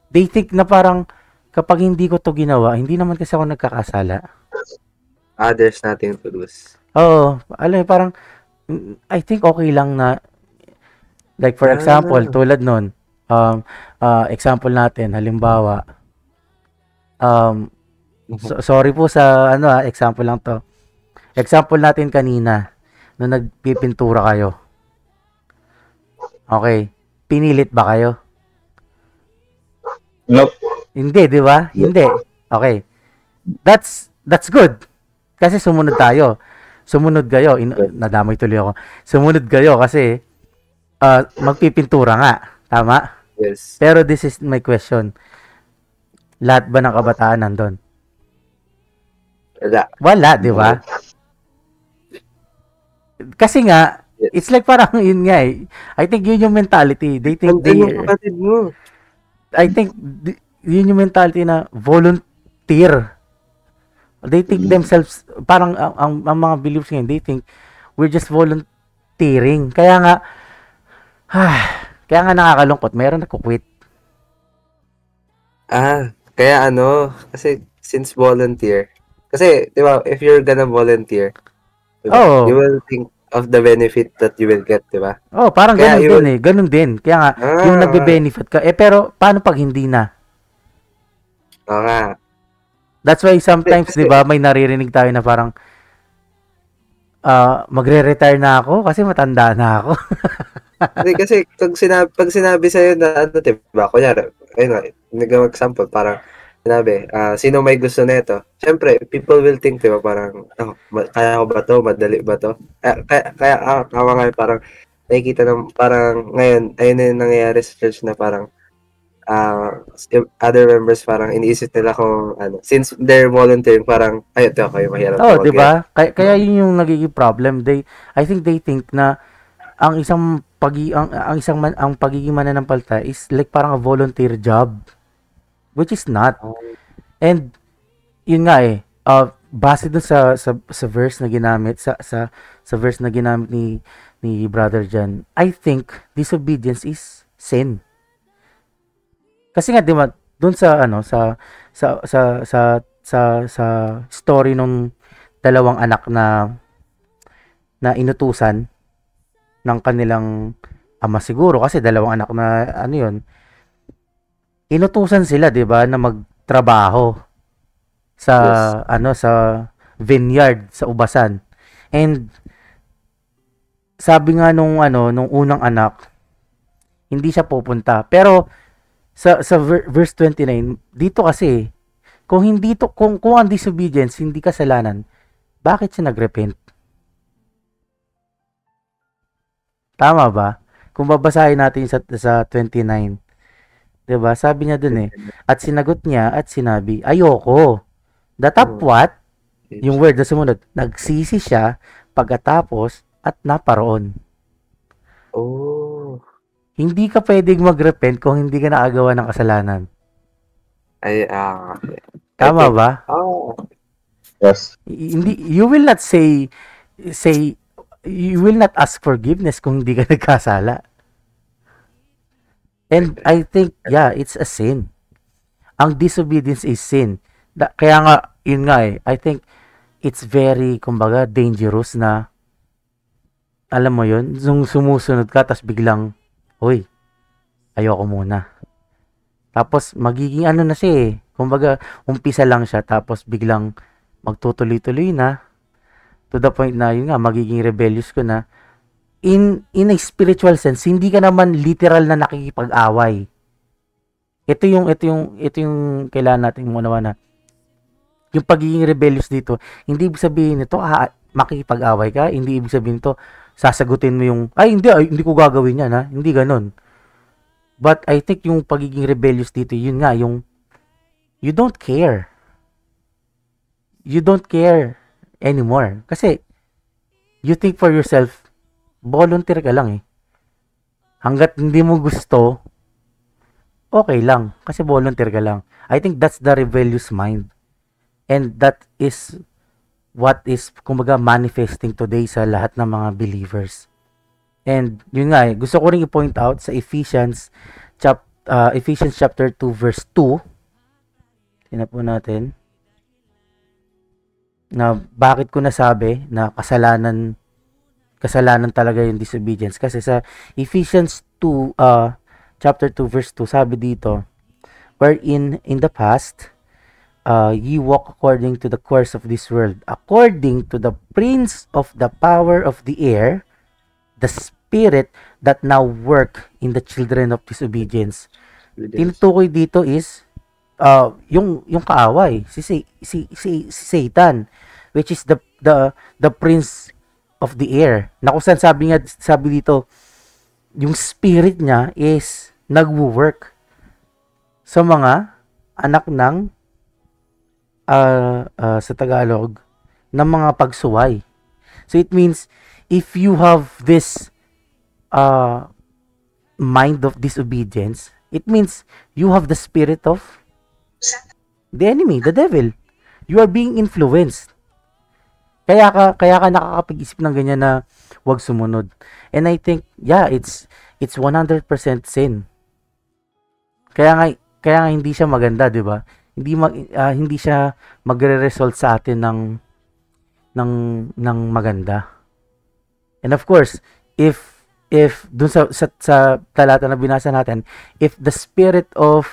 They think na parang kapag hindi ko to ginawa, hindi naman kasi ako nagkakasala. There's nothing to lose. Oo. Alam mo, parang, I think okay lang na, like for example, tulad nun, example natin, halimbawa, sorry po sa, example lang to. Example natin kanina, nung nagpipintura kayo. Okay. Pinilit ba kayo? Nope. Hindi, di ba? Hindi. Okay. That's good. Kasi sumunod tayo. Sumunod kayo. Nadamay tuloy ako. Sumunod kayo kasi magpipintura nga. Tama? Yes. Pero this is my question. Lahat ba ng kabataan nandun? Wala, di ba? Kasi nga, it's like parang yun nga eh. I think yun yung mentality. They think I think yun yung mentality na volunteer. They think themselves, parang ang mga beliefs ngayon, they think we're just volunteering. Kaya nga nakakalungkot. Meron nagkukwit. Kaya kasi since volunteer, kasi, di ba, if you're gonna volunteer, diba, you will think of the benefit that you will get, di ba? Parang ganun din. Kaya nga, yung nagbe-benefit ka. Pero, paano pag hindi na? That's why sometimes, di ba, may naririnig tayo na parang, magre-retire na ako kasi matanda na ako. Kasi, pag sinabi sa'yo na, di ba, kunyari, nag-example, parang, sinabi, sino may gusto nito? Siyempre, people will think, di ba, parang, kaya ko ba to? Madali ba to? Kaya tama nga, parang, nakikita ng, parang, ngayon, ayun na yung nangyayari sa church na parang, other members parang iniisip nila kung, since they're volunteering, parang, ito kayo, mahirap. Di ba? Kaya yun yung nagiging problem. I think they think na, ang pagiging mananampalata is like parang a volunteer job. Which is not. And yun nga base dun sa verse na ginamit sa verse na ginamit ni Brother John, I think disobedience is sin. Kasi nga di ba dun sa story nung dalawang anak na inutusan ng kanilang ama siguro kasi dalawang anak na yun, inutusan sila, 'di ba, na magtrabaho sa sa vineyard sa ubasan. And sabi nga nung unang anak, hindi siya pupunta. Pero sa verse 29, dito kasi kung ang disobedience hindi kasalanan, bakit siya nagrepent? Tama ba? Kung babasahin natin sa 29, 'di ba? Sabi niya dun at sinagot niya at sinabi, ayoko. Datapwat, yung word na sumunod, nagsisi siya pagkatapos at naparoon. Oh. Hindi ka pwedeng magrepent kung hindi ka nakagawa ng kasalanan. Tama ba? Oh. Yes. Hindi, you will not say you will not ask forgiveness kung hindi ka nagkasala. And I think, it's a sin. Ang disobedience is sin. Kaya nga, yun nga I think it's very, kumbaga, dangerous na, alam mo yun, yung sumusunod ka, tas biglang, uy, ayoko muna. Tapos, magiging na siya kumbaga, umpisa lang siya, tapos biglang, magtutuloy-tuloy na, to the point na, yun nga, magiging rebellious ko na, in a spiritual sense, hindi ka naman literal na nakikipag-away. Ito yung kailangan nating maunawa na, yung pagiging rebellious dito, hindi ibig sabihin nito, makikipag-away ka, hindi ibig sabihin nito, sasagutin mo yung, hindi ko gagawin yan, hindi ganun. But I think yung pagiging rebellious dito, yun nga, yung, you don't care. You don't care anymore. Kasi, you think for yourself, volunteer ka lang Hanggat hindi mo gusto, okay lang. Kasi volunteer ka lang. I think that's the rebellious mind. And that is what is, kumbaga, manifesting today sa lahat ng mga believers. And, yun nga gusto ko rin i-point out sa Ephesians chapter 2 verse 2. Tingnan po natin. Na bakit ko nasabi na kasalanan talaga yung disobedience. Kasi sa Ephesians 2, chapter 2 verse 2, sabi dito, wherein in the past, ye walk according to the course of this world, according to the prince of the power of the air, the spirit that now work in the children of disobedience. Tinutukoy dito is yung kaaway, si Satan, which is the prince of the air. Na kung saan sabi dito, yung spirit niya is nagwo-work sa mga anak ng sa Tagalog ng mga pagsuway. So it means if you have this mind of disobedience, it means you have the spirit of the enemy, the devil. You are being influenced. Kaya ka nakakapag-isip ng ganyan na wag sumunod. And I think, it's 100% sin. Kaya nga hindi siya maganda, 'di ba? Hindi siya magre-result sa atin ng maganda. And of course, if dun sa talata na binasa natin, if the spirit of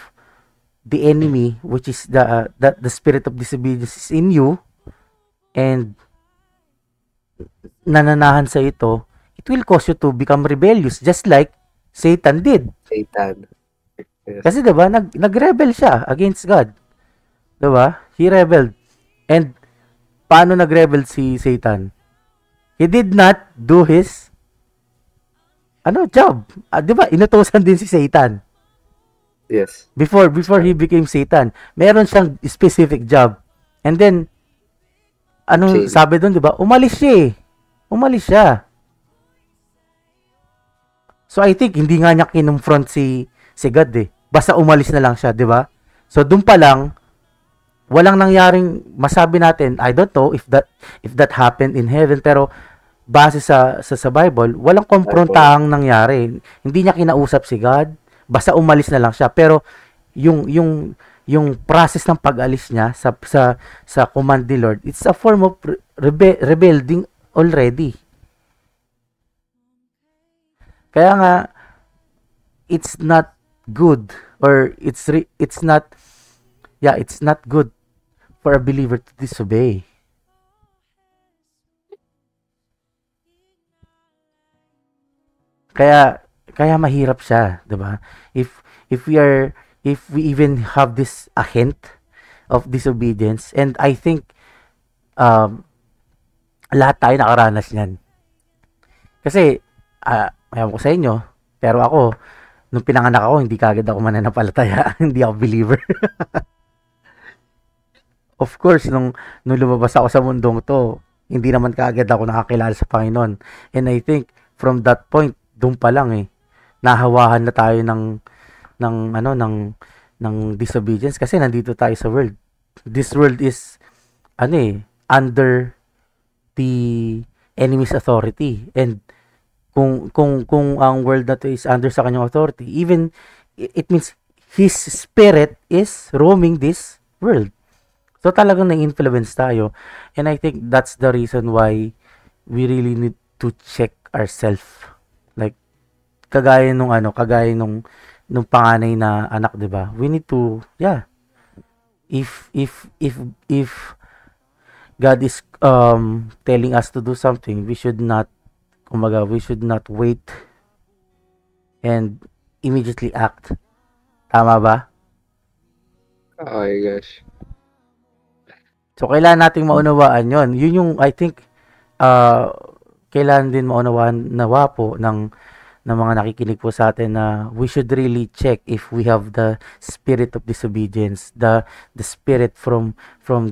the enemy, which is the spirit of disobedience is in you, and nananahan sa ito, it will cause you to become rebellious, just like Satan did. Yes. Kasi diba, nag-rebel siya against God. Diba? He rebelled. And paano nag-rebel si Satan? He did not do his job. Diba? Inutusan din si Satan. Yes. Before he became Satan, meron siyang specific job. And then, sabi doon, diba? Umalis siya. So, I think, hindi nga niya kinumfront si God Basta umalis na lang siya, di ba? So, doon pa lang, walang nangyaring masabi natin, I don't know if that happened in heaven, pero base sa Bible, walang komprontahang nangyari. Hindi niya kinausap si God, basta umalis na lang siya. Pero yung process ng pag-alis niya sa command ni Lord, it's a form of rebuilding already. Kaya nga it's not good, or it's not good for a believer to disobey. Kaya mahirap siya, 'di ba? If we even have this a hint of disobedience, and I think lahat tayo nakaranas niyan. Kasi ayaw ko sa inyo, pero ako nung pinanganak ako, hindi kagad ako mananampalataya, hindi ako believer. Of course, nung lumabas ako sa mundong to, hindi naman kaagad ako nakakilala sa Panginoon. And I think from that point, doon pa lang nahawahan na tayo ng disobedience kasi nandito tayo sa world. This world is under the enemy's authority, and kung ang world na to is under sa kanyang authority, even it means his spirit is roaming this world. So talagang na-influence tayo, and I think that's the reason why we really need to check ourselves. Like kagaya nung panganay na anak, 'di ba? We need to if God is telling us to do something, we should not wait and immediately act. Tama ba? Oh my gosh. So kailangan nating maunawaan 'yon. Yun yung I think kailangan din maunawaan nawa po ng mga nakikinig po sa atin na we should really check if we have the spirit of disobedience, the spirit from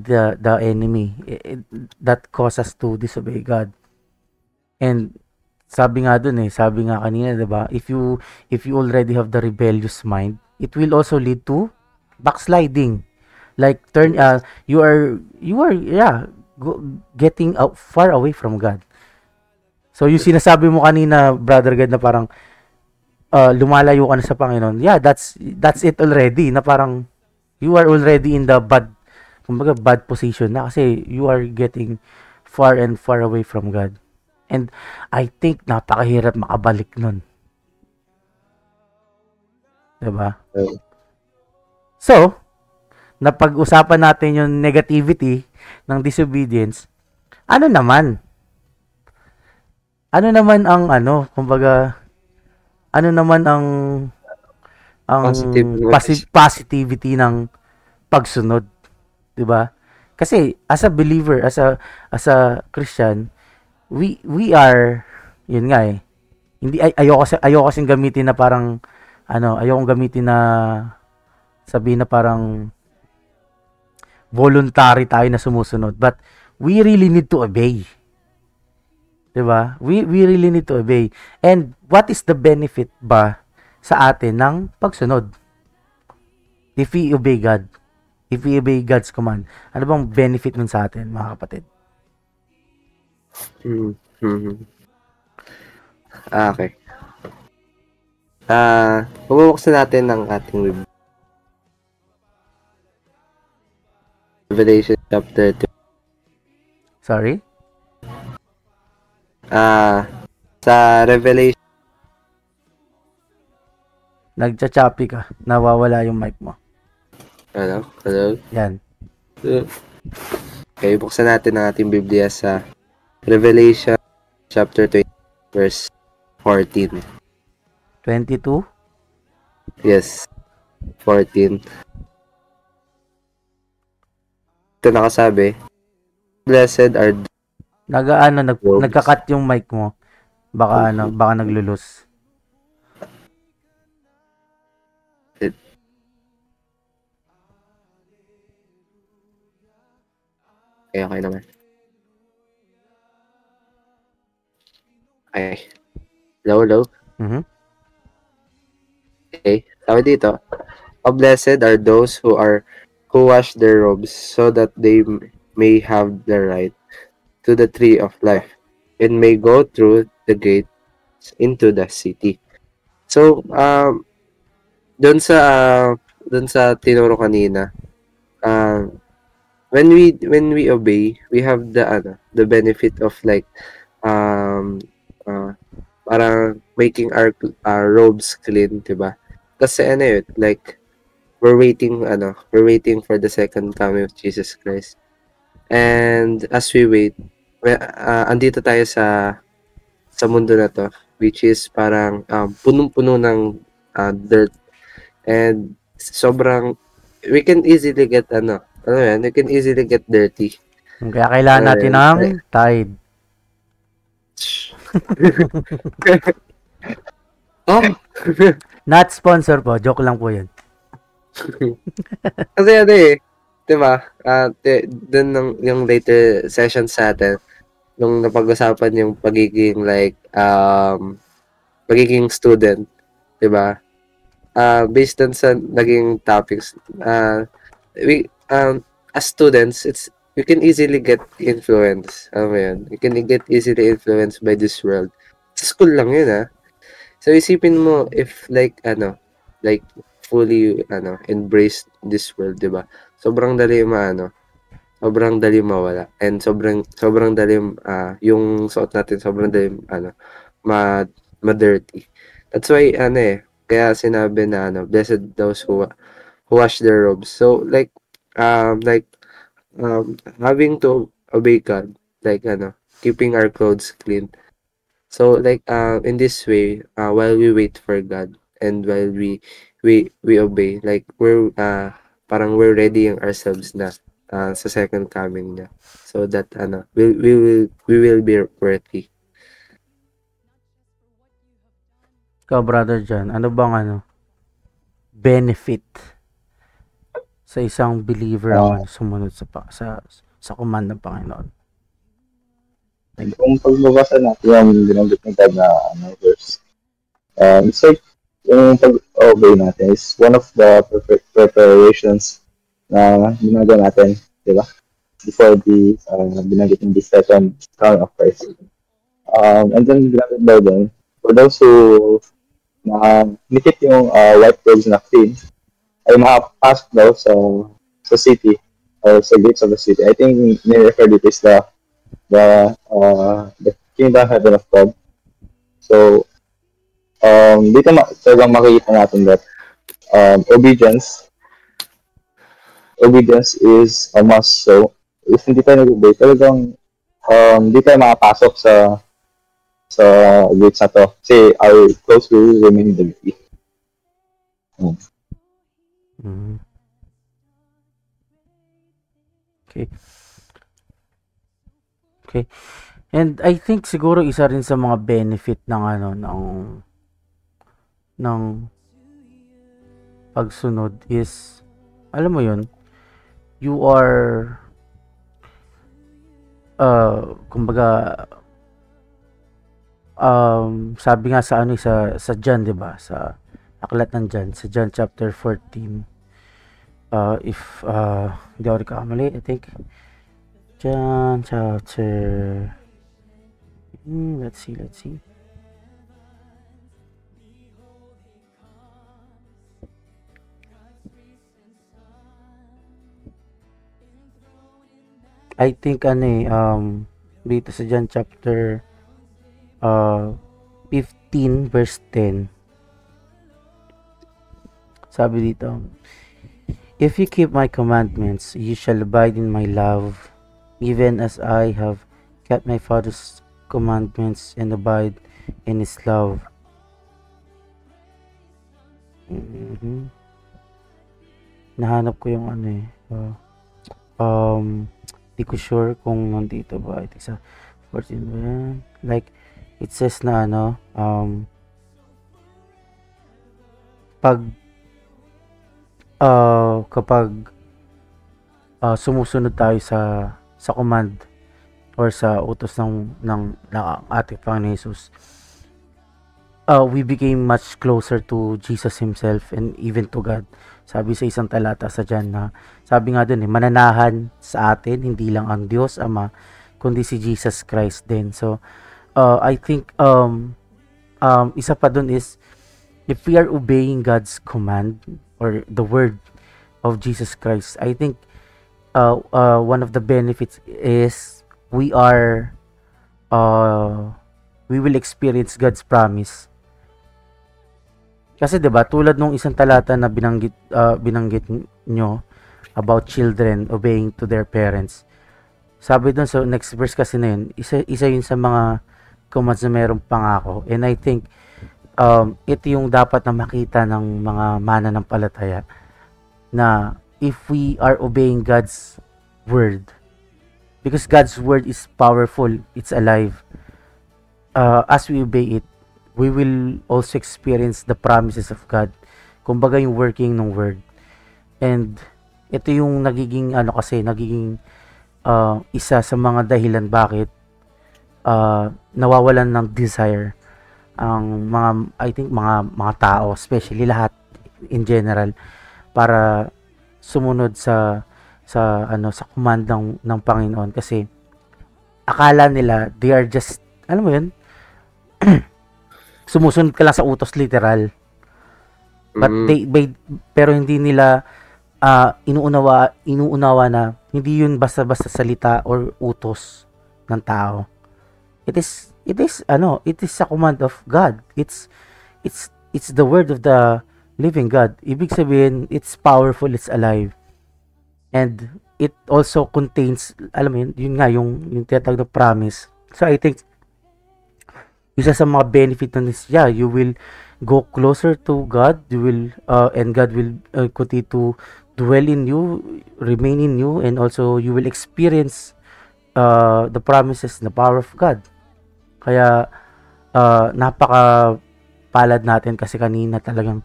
the enemy that causes us to disobey God. And sabi nga kanina, 'di ba? If you already have the rebellious mind, it will also lead to backsliding. Like you are getting out far away from God. So yung sinasabi mo kanina, Brother God, na parang lumalayo ka na sa Panginoon. Yeah, that's it already, na parang you are already in the bad position na kasi you are getting far and far away from God. And I think napakahirap makabalik nun. Diba? So, napag-usapan natin yung negativity ng disobedience. Ano naman ang positivity ng pagsunod, 'di ba? Kasi as a believer, as a Christian, we are, yun nga hindi ayoko kasing gamitin na parang ayokong gamitin na sabihin na parang voluntary tayo na sumusunod, but we really need to obey. Diba? We really need to obey. And what is the benefit ba sa atin ng pagsunod? If we obey God, if we obey God's command, ano bang benefit nun sa atin, mga kapatid? Okay. Bubuksan natin ng ating Revelation chapter 2. Sorry? Sa Revelation. Nagcha-choppy ka. Nawawala yung mic mo. Hello? Yan. Okay, buksan natin ang ating Biblia sa Revelation chapter 20 verse 14. 22? Yes. 14. Ito nakasabi, blessed are nagka-cut yung mic mo. Baka naglulus. Okay naman. Okay. Low. Mhm. Okay. Sabi dito, how blessed are those who wash their robes so that they may have the right to the tree of life and may go through the gates into the city. So, doon sa tinuro kanina, when we obey, we have the benefit of like parang making our robes clean, 'di ba? Kasi like we're waiting for the second coming of Jesus Christ. And as we wait, andito tayo sa mundo na to, which is parang punong-puno ng dirt, and sobrang we can easily get we can easily get dirty. Kaya kailangan natin ng Tide. Oh, Not sponsor po, joke lang po 'yan. kasi 'di ba? Dun ng yung later sessions sa atin, nung napag-usapan yung pagiging pagiging student, 'di ba? Based on sa naging topics, we as students, we can easily get influenced. Alam mo yun? You can get easily influenced by this world. Sa school lang yun, So isipin mo if fully embrace this world, 'di ba? Sobrang dali sobrang dali mawala, and sobrang dali yung suot natin sobrang dali ma-dirty. That's why kaya sinabi na blessed those who wash their robes. So having to obey God, keeping our clothes clean. So in this way, while we wait for God and while we obey, parang we're readying ourselves na sa second coming niya, so that we will be worthy. Ikaw, Brother John, ano bang benefit sa isang believer ang sumunod sa command ng Panginoon? Kung pagbabasa natin yung binanggit ng God na verse, it's like yung pag-obey natin is one of the preparations na ginagawa natin, di ba? Before the binanggit ng the second coming of Christ. And then binanggit daw din, for those who nikit yung white robes na clean, ay makapasok daw sa city or sa gates of the city. I think ni-refer dito is the kingdom heaven of God. So dito talagang makikita natin that obedience is a must. So if hindi tayo nag-obey, talagang hindi tayo makapasok sa gates na to, kasi our clothes will remain dirty. Okay. And I think siguro isa rin sa mga benefit ng ng pagsunod is, alam mo yun, you are kumbaga sabi nga sa sa John, 'di ba? Sa aklat ng John, sa John chapter 14. If hindi ako nagkamali, I think John chapter let's see. I think dito sa John chapter 15 verse 10. Sabi dito, if you keep my commandments, you shall abide in my love, even as I have kept my Father's commandments and abide in his love. Nahanap ko yung di ko sure kung nandito ba. Ito sa 14, like it says na kapag sumusunod tayo sa command or sa utos ng ating Panginoon Jesus, we became much closer to Jesus himself and even to God. Sabi sa isang talata sa John na, sabi nga dun mananahan sa atin hindi lang ang Diyos Ama, kundi si Jesus Christ din. So I think isa pa dun is, if we are obeying God's command or the word of Jesus Christ, I think one of the benefits is we will experience God's promise Kasi 'di ba tulad nung isang talata na binanggit nyo about children obeying to their parents. Sabi doon sa next verse kasi na yun, isa yun sa mga commands na mayroong pangako. And I think ito yung dapat na makita ng mga mananampalataya na if we are obeying God's word, because God's word is powerful, it's alive. As we obey it, we will also experience the promises of God. Kumbaga yung working ng word. And ito yung nagiging isa sa mga dahilan bakit nawawalan ng desire ang mga tao, especially lahat in general, para sumunod sa command ng Panginoon, kasi akala nila they are just, alam mo yun, sumusunod ka lang sa utos literal. But pero hindi nila inuunawa na hindi yun basta-basta salita or utos ng tao. It is a command of God. It's the word of the living God. Ibig sabihin, it's powerful, it's alive. And it also contains, alam mo yun nga, yung tinatawag na promise. So I think isa sa mga benefit ng this, you will go closer to God, and God will continue to dwell in you, remain in you, and also you will experience the promises, the power of God. Kaya napaka palad natin kasi kanina talagang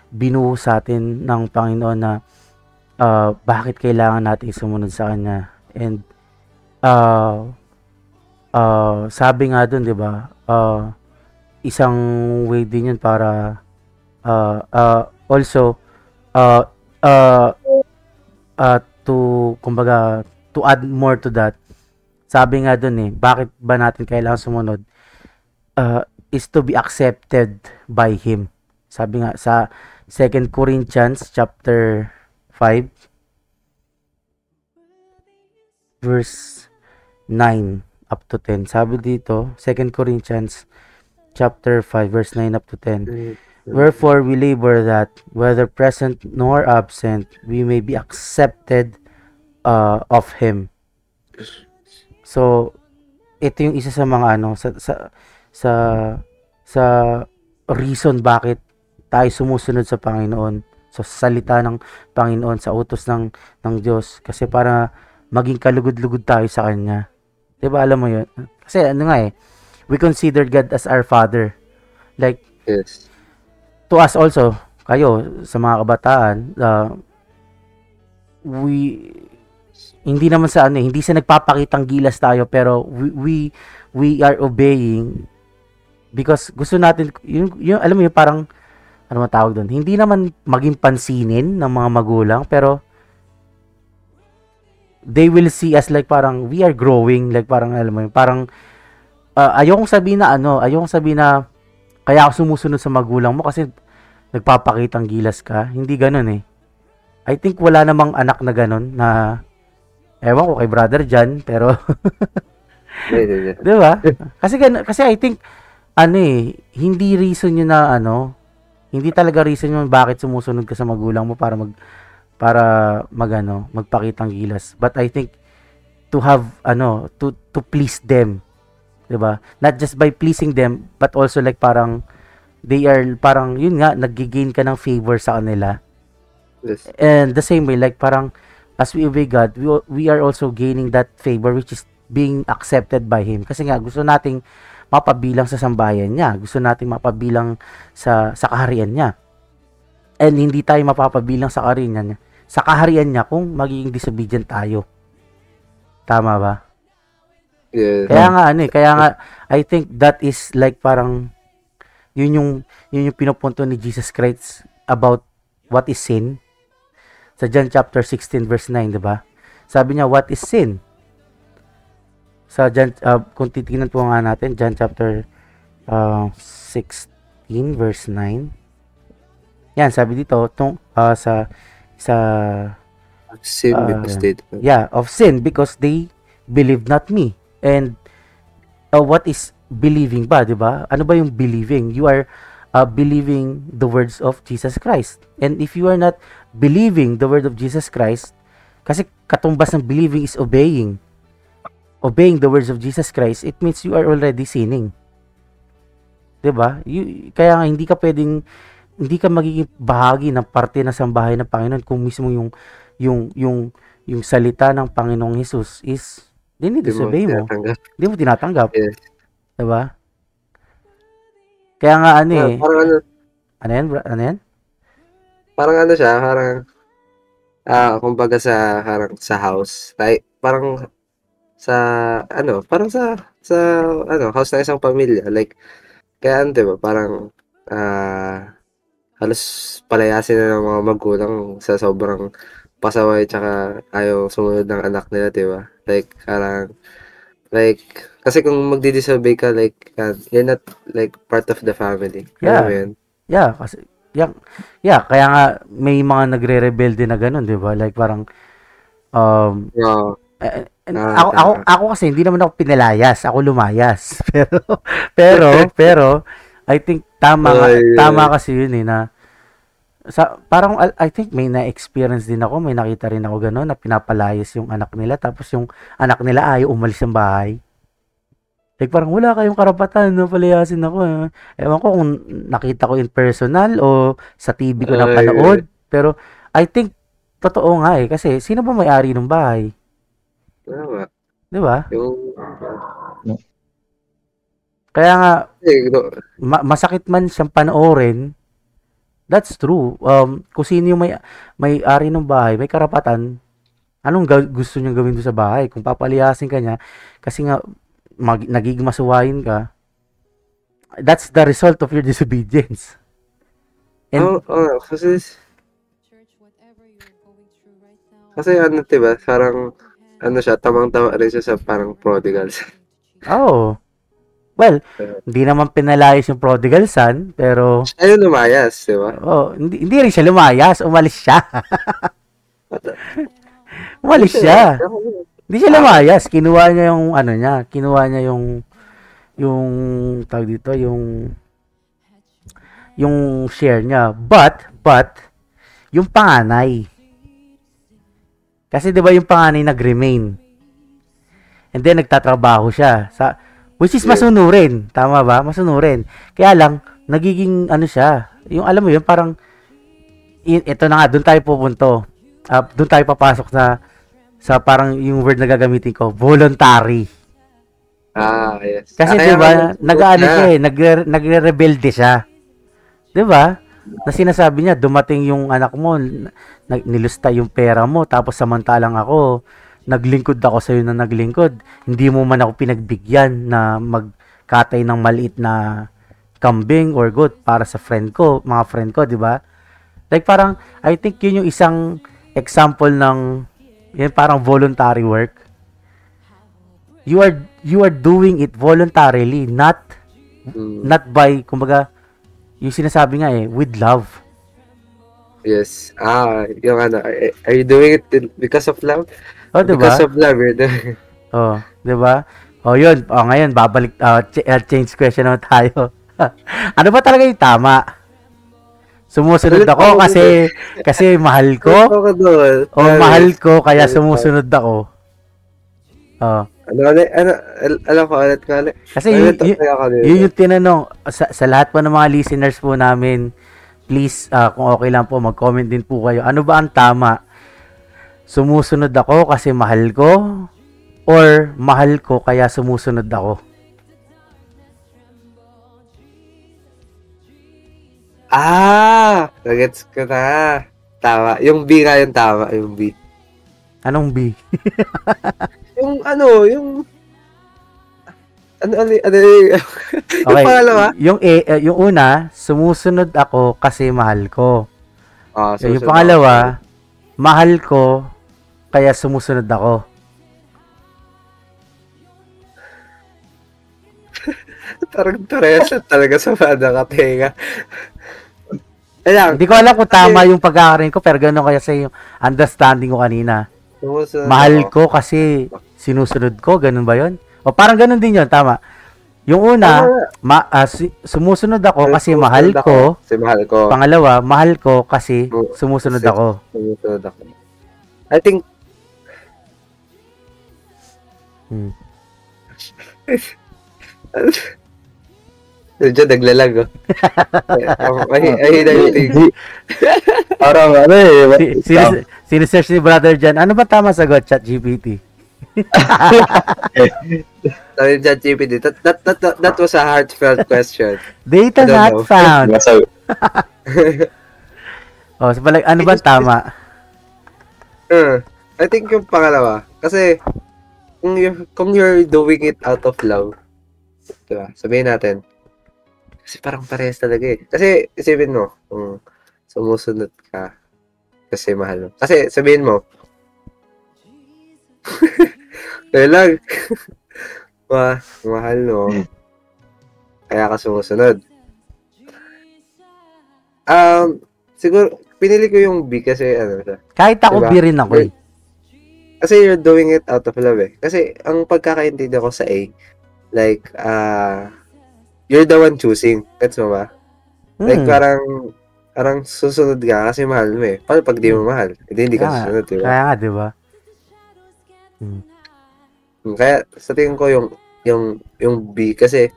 binuo sa atin ng Panginoon na bakit kailangan natin sumunod sa Kanya. And sabi nga dun, 'di ba? Isang way din 'yun para also to add more to that. Sabi nga dun bakit ba natin kailangan sumunod? Is to be accepted by Him. Sabi nga sa 2 Corinthians chapter 5 verse 9 up to 10. Sabi dito, 2 Corinthians chapter 5 verse 9 up to 10. Wherefore we labor that, whether present nor absent, we may be accepted of Him. So, ito yung isa sa mga sa reason bakit tayo sumusunod sa Panginoon, sa salita ng Panginoon, sa utos ng Diyos, kasi para maging kalugod-lugod tayo sa Kanya. 'Di ba, alam mo 'yun? Kasi we consider God as our Father. Like, Yes. to us also, kayo, sa mga kabataan, hindi naman hindi sa nagpapakitang gilas tayo, pero we are obeying because gusto natin, yung alam mo yung parang, ano matawag doon, hindi naman maging pansinin ng mga magulang, pero they will see us like parang we are growing, like parang alam mo yung parang ayokong sabihin na kaya ako sumusunod sa magulang mo kasi nagpapakitang gilas ka. Hindi ganoon I think wala namang anak na ganun na, ewan ko kay brother Jan, pero di ba? Kasi I think hindi reason yun na hindi talaga reason yun bakit sumusunod ka sa magulang mo para magpakitang gilas. But I think to have to please them, 'di ba? Not just by pleasing them, but also like parang they are parang yun nga, naggi-gain ka ng favor sa kanila. Yes. And the same way, like parang as we obey God, we are also gaining that favor, which is being accepted by Him. Kasi nga gusto nating mapabilang sa sambahayan niya, gusto nating mapabilang sa kaharian niya. And hindi tayo mapapabilang sa kaharian niya kung magiging disobedient tayo. Tama ba? Yeah. Kaya nga I think that is like parang yun yung pinupunto ni Jesus Christ about what is sin. Sa John chapter 16 verse 9, 'di ba? Sabi niya, what is sin? Sa John, kung titingnan po nga natin, John chapter 16 verse 9. Yan, sabi dito sa Sin because they of sin because they believe not me. And what is believing ba, 'di ba? Ano ba yung believing? You are believing the words of Jesus Christ. And if you are not believing the word of Jesus Christ, kasi katumbas ng believing is obeying the words of Jesus Christ, it means you are already sinning. 'Di ba? Kaya nga hindi ka magiging bahagi ng parte ng sambahay ng Panginoon kung mismo yung salita ng Panginoong Hesus is dinidisobey mo. Hindi mo tinatanggap. Yes. 'Di ba? Kaya nga Parang ano yan, bro? Ano yan? Parang siya, parang kumbaga sa house, like parang house ng isang pamilya, like kaya 'di ba, parang halos palayasin na ng mga magulang sa sobrang pasaway tsaka ayaw sumunod ng anak nila, 'di ba? Like parang kasi kung magdi-disobey ka, like you're not like part of the family. Yeah. Ano yun? Yeah, kasi kaya nga may mga nagre-rebelde na ganun, 'di ba? Like parang ako kasi hindi naman ako pinalayas, ako lumayas. pero I think tama kasi yun na parang I think may na-experience din ako, may nakita rin ako gano'n na pinapalayas yung anak nila, tapos yung anak nila ayaw umalis ng bahay. Like parang wala kayong karapatan na palayasin ako. Ewan ko kung nakita ko in personal o sa TV ko napanood, pero I think totoo nga kasi sino ba may-ari ng bahay? Tama. 'Di ba? Yung Kaya nga masakit man siyang panoorin. That's true. Kung sino yung may-ari ng bahay, may karapatan. Anong gusto niyang gawin doon sa bahay? Kung papaliyasin ka niya, kasi nga nagiging masuwayin ka, that's the result of your disobedience. And, kasi diba, parang siya, tamang-tama rin siya sa parang prodigal. Well, hindi naman pinalayas yung prodigal son, pero siya yung lumayas, di ba? Hindi rin siya lumayas, umalis siya. Umalis siya. Hindi siya lumayas, kinuha niya yung tawag dito, yung share niya. But yung panganay. Kasi 'di ba yung panganay nag-remain. And then nagtatrabaho siya which is masunurin, tama ba? Masunurin. Kaya lang nagiging siya. Yung alam mo yun, parang ito na nga, doon tayo pupunto. Doon tayo papasok sa parang yung word na gagamitin ko, voluntary. Yes. Kasi 'di ba, siya nagre-rebelde siya. 'Di ba? Na sinasabi niya, dumating yung anak mo, nilusta yung pera mo, tapos samantalang ako, naglingkod ako sa iyo na naglingkod. Hindi mo man ako pinagbigyan na magkatay ng maliit na kambing or goat para sa mga friend ko, 'di ba? Like parang I think yun yung isang example ng parang voluntary work. You are doing it voluntarily, not by kumbaga yung sinasabi nga with love. Yes. Yung are you doing it because of love? Diba? Because of love, you're doing it. Diba? Yun. Ngayon, babalik, change question naman tayo. Ano ba talaga yung tama? Sumusunod ako kasi mahal ko? Mahal ko, kaya sumusunod ako? Alam ko ulit. Kasi yun yung tinanong, sa lahat po ng mga listeners po namin, please, kung okay lang po, mag-comment din po kayo. Ano ba ang tama? Sumusunod ako kasi mahal ko, or mahal ko kaya sumusunod ako? Nagets ko na. Tama. Yung B nga yung tama, yung B. Anong B? yung okay. Pangalawa? Yung una, sumusunod ako kasi mahal ko. Yung pangalawa, mahal ko kaya sumusunod ako. Parang Teresa talaga sa banda ka, tenga. Hindi ko alam kung tama yung pagkakaroon ko, pero gano'n kaya sa yung understanding ko kanina. Mahal ko kasi sinusunod ko, ganun ba yun? O parang ganun din yun, tama. Yung una, sumusunod ako kasi mahal ko. Kasi mahal ko. Pangalawa, mahal ko kasi sumusunod ako. Sumusunod ako. I think Diyan, naglalag, oh. Ay, Parang ano eh. Sinesearch ni brother dyan, ano ba tama sagot, ChatGPT? Sabi ni ChatGPT, that was a heartfelt question. Data not found. Oh, so pala, ano ba tama? I think yung pangalawa. Kasi, kung you're doing it out of love, diba? Sabihin natin, kasi parang parehas talaga eh. Kasi, isipin mo, kung sumusunod ka, kasi mahal mo. Kasi, sabihin mo, kaya lang, mahal mo, kaya ka sumusunod. Siguro, pinili ko yung B kasi, ano siya. Kahit ako, diba? B rin ako eh. Kasi you're doing it out of love eh. Kasi, ang pagkakaintindi ko sa A, like, you're the one choosing. Gets mo ba? Like, parang susunod ka kasi mahal mo eh. Paano pag di mo mahal? Hindi ka susunod, diba? Kaya nga, diba? Kaya, sa tingin ko yung B kasi,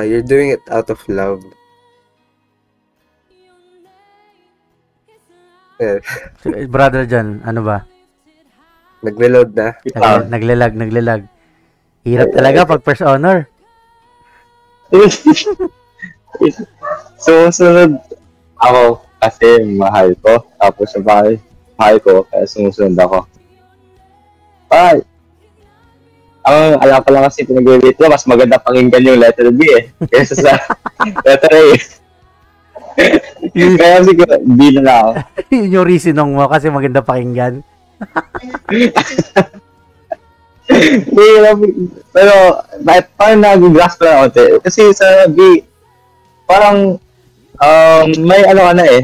you're doing it out of love. Yeah. Brother dyan, ano ba? Nagre-load na. Naglalag. Hirap talaga pag first honor. Sumusunod ako kasi mahal ko. Tapos yung mahal ko kaya sumusunod ako. Ay! Alam ko lang kasi pinag-rate ko, mas maganda pakinggan yung letter B eh. Kaysa sa letter A. Kaya siguro, B na lang ako. Yun yung reason mo kasi maganda pakinggan. Pero, parang nag-grasp ko lang ako. Kasi sa B, parang, may ano ka na eh.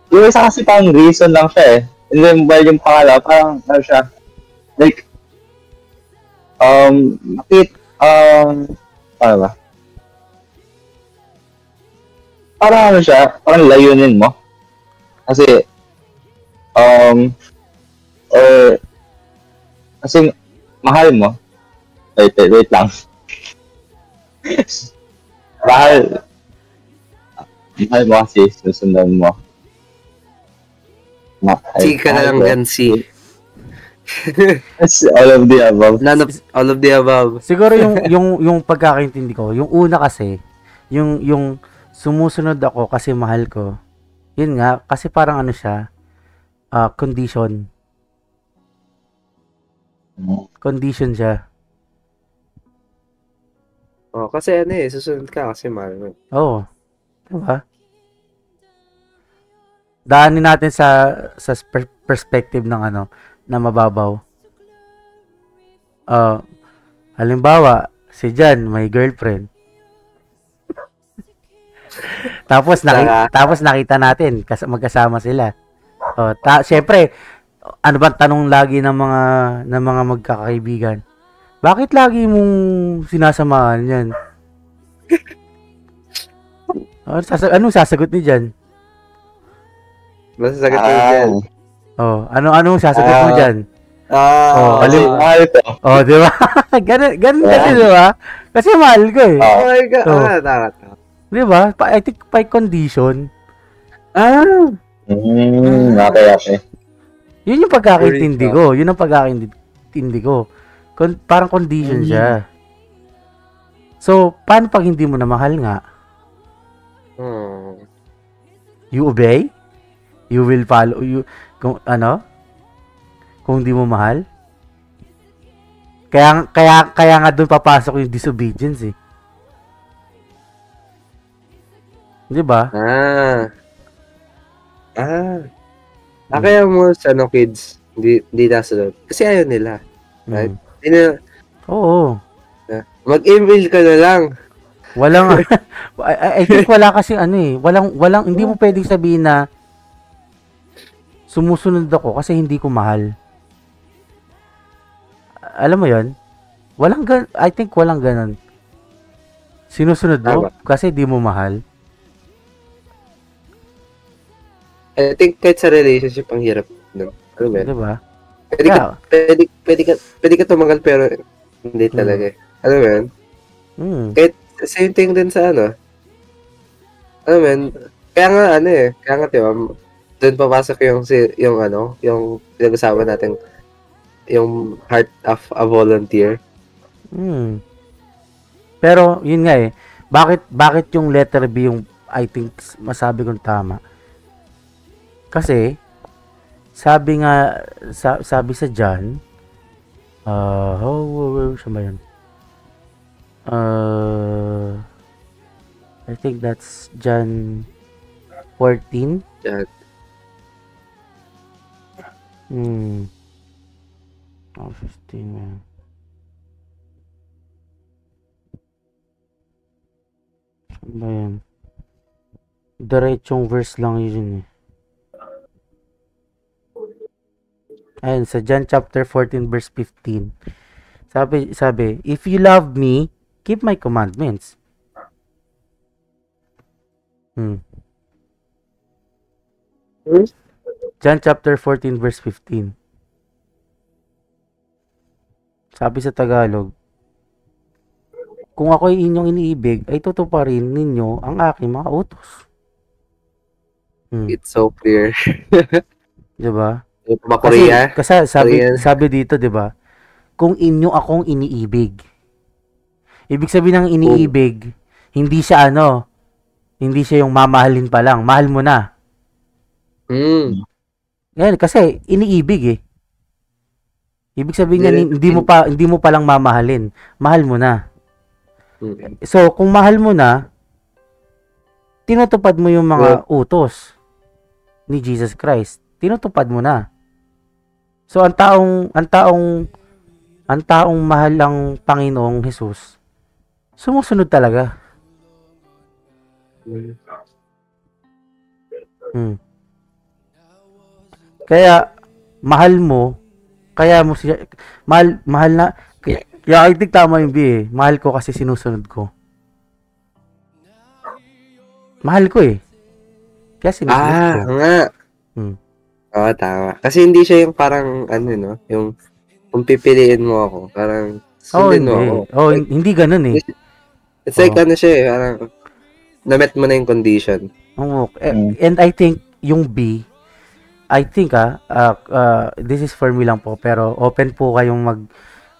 Yung isa kasi parang reason lang siya eh. And then, while yung pangalawa, parang, ano siya, like, paano ba? Parang ano siya, parang layunin mo. Kasi, kasi mahal mo. Wait lang. mahal mo kasi susundan mo. Chika na lang yan, C. All of the above. All of the above. Siguro yung pagkakaintindi ko, yung una kasi, yung sumusunod ako kasi mahal ko. Yun nga, kasi parang ano siya, condition. Condition siya. Oh, kasi ano eh, susunod ka kasi mahal mo. Oo. Diba? Daanin natin sa perspective ng ano, na mababaw. Halimbawa, si Jan may girlfriend. tapos nakita natin magkasama sila. Syempre, ano ba tanong lagi ng mga magkakaibigan? Bakit lagi mong sinasamahan 'yan? Anong sasagot ni Jan? Masasagot mo dyan. Anong sasagot mo dyan? Mahal ko. Di ba? ganun kasi, di ba? Kasi mahal ko eh. Oh my God. Di ba? I think by condition. Okay. Yun yung pagkakaintindi ko. Yun ang pagkakaintindi ko. Parang condition siya. So, paano pag hindi mo na mahal nga? You obey? You will follow kung hindi mo mahal. Kaya nga doon papasok yung disobedience eh. 'Di ba? Kaya mo sa kids hindi nasunod kasi ayaw nila. Right? Oo. Mag-email ka na lang. Walang I think wala kasi walang hindi mo pwedeng sabihin na sumusunod ako kasi hindi ko mahal. alam mo yon, I think walang ganun. Sinusunod mo kasi di mo mahal. I think kahit sa relationship ang hirap nun. Ano ba? Diba? Pwede ka tumagal pero hindi talaga. Ano ba yun? Kahit same thing din sa ano. Ano ba yun? Kaya nga diba, doon papasok yung pinag-usapan natin, yung heart of a volunteer. Pero, yun nga bakit yung letter B yung, I think, masabi kong tama? Kasi, sabi sa John, siya ba yun? I think that's John 14. John. 15 man. Saan ba yan? Diretsong verse lang yun eh. Ayun, sa John chapter 14 verse 15. Sabi, if you love me, keep my commandments. John chapter 14 verse 15. Sabi sa Tagalog, kung ako'y inyong iniibig, ay tutuparin ninyo ang aking mga utos. It's so clear. Diba? Kasi sabi dito, 'di ba? Kung inyo akong iniibig. Ibig sabihin ng iniibig, hindi siya yung mamahalin pa lang, mahal mo na. Yan kasi iniibig eh. Ibig sabihin niya hindi mo pa lang mamahalin, mahal mo na. So, kung mahal mo na, tinutupad mo yung mga utos ni Jesus Christ. Tinutupad mo na. So, ang taong mahal ng Panginoong Jesus, sumusunod talaga. Kaya, mahal mo siya, mahal na, kaya I think tama yung B eh. Mahal ko kasi sinusunod ko. Mahal ko eh. Kaya sinusunod ko. Nga. Oo, tama. Kasi hindi siya yung parang, yung kung pipiliin mo ako, parang sundin mo ako. Hindi ganun eh. It's like siya eh, parang na-met mo na yung condition. And I think, yung B, I think this is for me lang po, pero open po kayong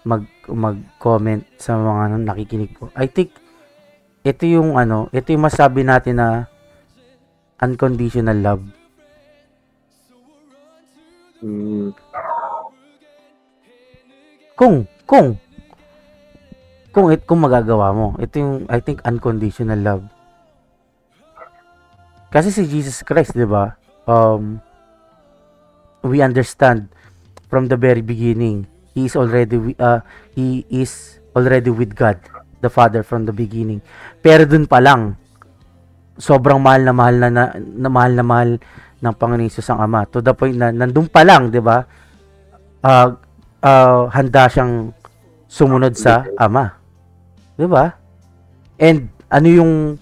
mag-comment sa mga nakikinig po. I think, ito yung masabi natin na unconditional love. Kung magagawa mo, ito yung I think unconditional love. Kasi si Jesus Christ, 'di ba? We understand from the very beginning, he is already with God the Father from the beginning. Pero dun pa lang, sobrang mahal na mahal ng Panginoon Hesus ang Ama, to the point na nandun pa lang, 'di ba? Handa siyang sumunod sa Ama. 'Di ba? And ano yung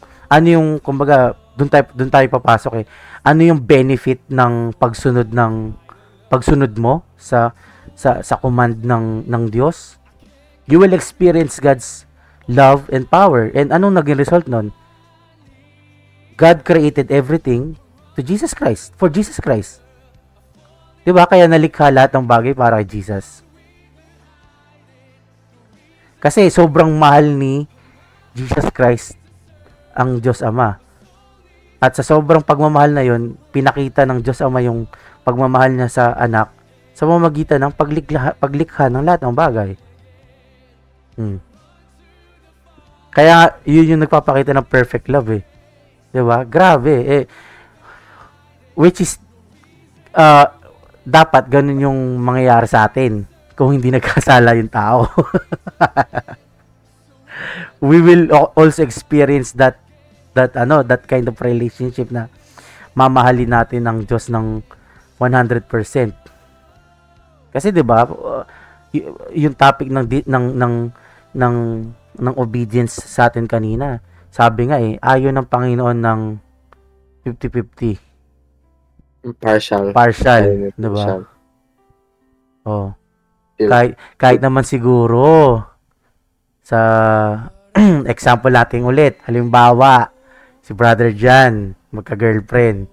kumbaga doon tayo papasok eh. Ano yung benefit ng pagsunod mo sa command ng Diyos? You will experience God's love and power. And anong naging result nun? God created everything to Jesus Christ, for Jesus Christ. 'Di ba? Kaya nalikha lahat ng bagay para kay Jesus. Kasi sobrang mahal ni Jesus Christ ang Diyos Ama. At sa sobrang pagmamahal na yon, pinakita ng Diyos Ama yung pagmamahal niya sa anak sa pamamagitan ng paglikha ng lahat ng bagay. Kaya yun yung nagpapakita ng perfect love eh. 'Di ba? Grabe eh. Which is dapat ganun yung mangyayari sa atin kung hindi nagkasala yung tao. We will also experience that kind of relationship na mamahalin natin ng Diyos ng 100%. Kasi 'di ba, yung topic ng obedience sa atin kanina. Sabi nga ayaw ng Panginoon ng 50-50. Partial, 'di ba? Oh. Kahit naman siguro sa example natin ulit, halimbawa si Brother Jan magka-girlfriend.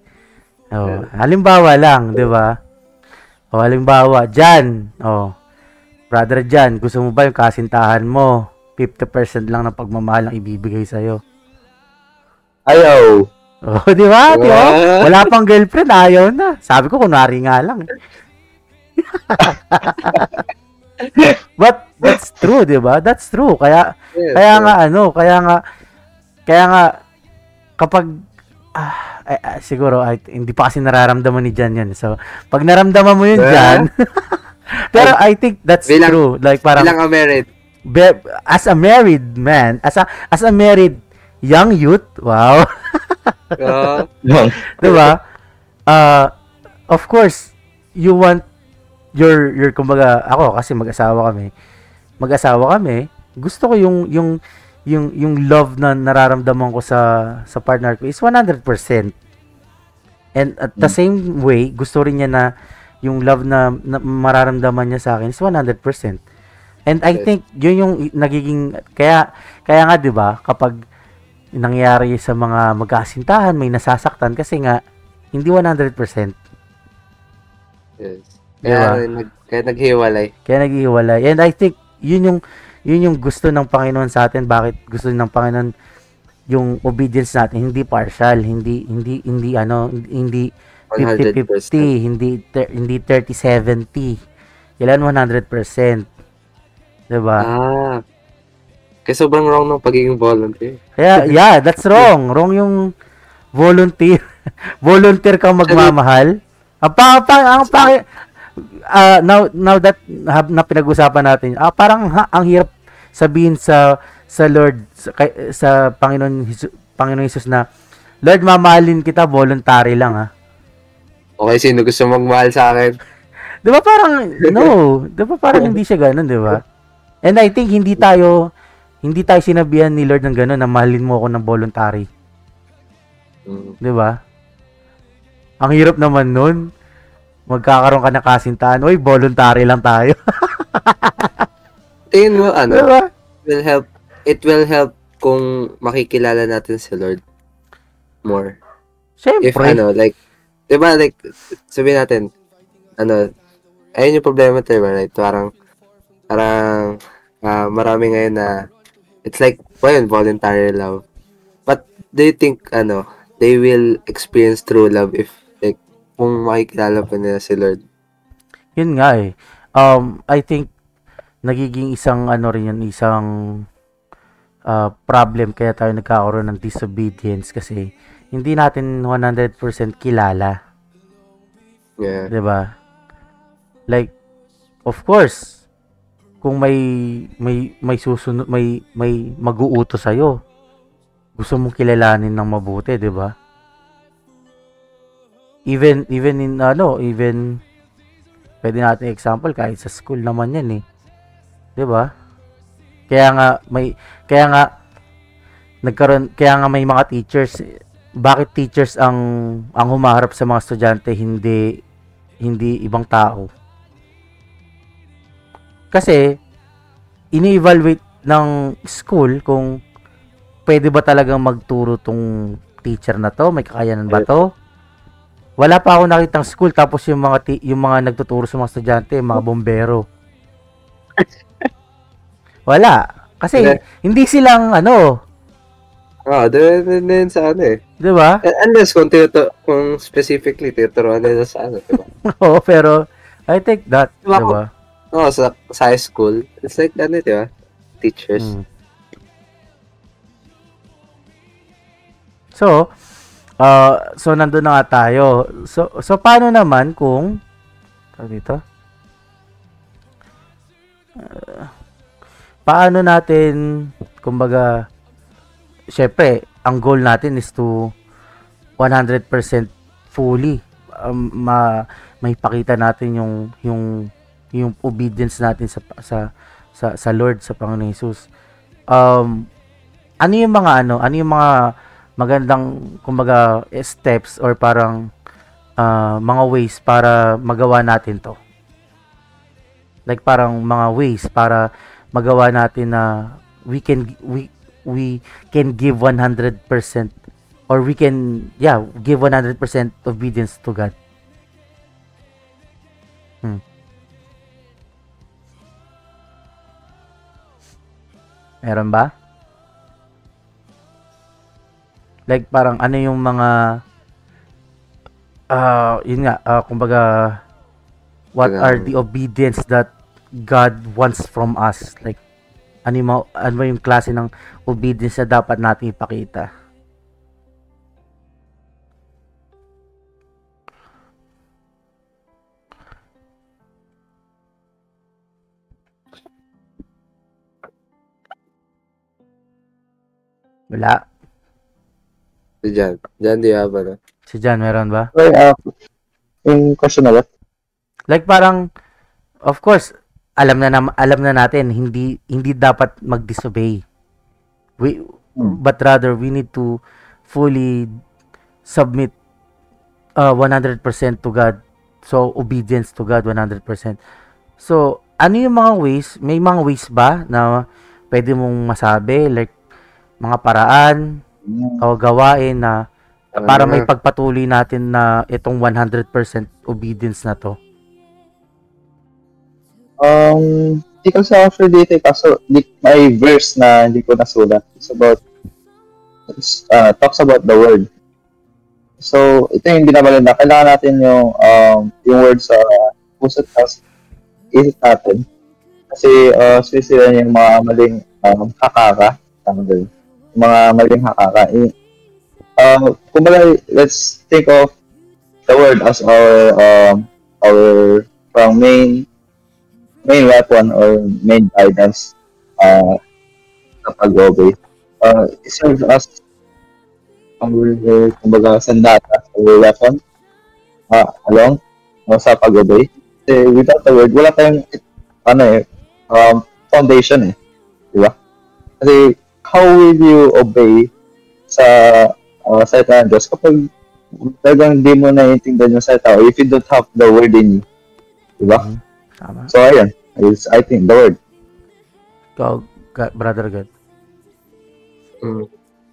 Oh, halimbawa lang, 'di ba? Oh, halimbawa, Jan. Oh. Brother Jan, gusto mo ba yung kasintahan mo 50% lang ng pagmamahal ang ibibigay sa iyo? Ayaw. Oh, di ba? Wala pang girlfriend, ayaw na. Sabi ko, kunwari nga lang. But that's true, di ba? That's true. Kaya nga kapag siguro hindi pa kasi nararamdaman ni Jan yan. So, pag naramdaman mo yun, Jan, pero I think that's true. Like parang married. As a married man, as a married young youth, wow. Diba? Of course, you want your kumbaga, ako kasi mag-asawa kami, gusto ko yung love na nararamdaman ko sa partner ko is 100%. And at the same way, gusto rin niya na yung love na mararamdaman niya sa akin is 100%. And I think yun yung nagiging kaya nga 'di ba, kapag nangyayari sa mga magkasintahan, may nasasaktan kasi nga hindi 100%. Yes. Diba? Kaya naghiwalay. And I think yun yung gusto ng Panginoon sa atin. Bakit gusto ng Panginoon yung obedience natin, hindi partial, hindi 50-50, hindi 30-70. Kailan 100%. Diba? Kaya sobrang wrong ng pagiging volunteer. Yeah, that's wrong. Wrong yung volunteer. Volunteer kang magmamahal. Now that na pinag-usapan natin, parang ang hirap sabihin sa Lord, sa Panginoon Jesus na, Lord, mamahalin kita, voluntary lang ha. Okay, sino gusto magmahal sa akin? Di ba parang, no, di ba parang hindi siya ganun, di ba? And I think hindi tayo sinabihan ni Lord ng ganun na mahalin mo ako ng voluntary. Di ba? Ang hirap naman nun. Magkakaroon ka ng kasintahan. Uy, voluntary lang tayo. Tingin mo, diba? It will help kung makikilala natin si Lord more. Siyempre. If, diba, sabihin natin, ayun yung problema tayo, right? Parang, marami ngayon na, it's like, voluntary love. But, do you think, they will experience true love if, kung makikilala pa nila si Lord? Yun nga I think, nagiging isang, isang problem kaya tayo nagkakaroon ng disobedience kasi hindi natin 100% kilala. Yeah. Diba? Like, of course, kung may susunod, may mag-uuto sa'yo, gusto mong kilalanin ng mabuti, diba? Even pwede natin example kahit sa school naman yan 'di ba? Kaya nga may mga teachers, bakit teachers ang humaharap sa mga estudyante, hindi ibang tao? Kasi ini-evaluate ng school kung pwede ba talagang magturo tong teacher na to, may kakayanan ba to? Wala pa ako nakitang school tapos yung mga nagtuturo sa mga estudyante, mga bombero. Wala. Kasi hindi silang din sa Di ba? Unless kung specifically tinuturuan nila sa di ba? Oo, pero I think that, di ba? Sa high school, it's like di ba? Teachers. So nandun na nga tayo. So paano naman kung dito? Paano natin, kumbaga, syempre, ang goal natin is to 100% fully may pakita natin yung yung obedience natin sa Lord, sa Panginoon Jesus. Ano yung mga magandang kumbaga steps or parang mga ways para magawa natin to? Like parang mga ways para magawa natin na we can give 100% or we can give 100% obedience to God. Meron ba? Like parang ano yung mga yun nga, kumbaga what are the obedience that God wants from us? Like ano yung klase ng obedience na dapat natin ipakita? Wala. Si Jan. Jan, di ba ba? Si Jan, meron ba? Yung question na ba? Like parang, of course, alam na natin hindi dapat mag-disobey. But rather we need to fully submit 100% to God. So obedience to God 100%. So ano yung mga ways? May mga ways ba na pwede mong masabi, like mga paraan o gawain na para may pagpatuloy natin na itong 100% obedience na to? Hindi ko sa offer dito kaso may verse na hindi ko nasulat. It's about talks about the word. So ito yung binabalin na kailangan natin yung word sa puso't isip natin. Kasi sila yung mga maling hakaka. Tama din. Mga maling hakaka. Kumbaga, let's think of the word as our main weapon or main guidance sa pag-obey. It serves as kumbaga sandata or weapon along sa pag-obey. Kasi without the word, wala tayong foundation di ba? Kasi how will you obey sa salita ng Diyos kapag talagang hindi mo naiintindihan yung salita or if you don't have the word in you, di ba? Tama. So ayun, is I think the word. Go, brother God.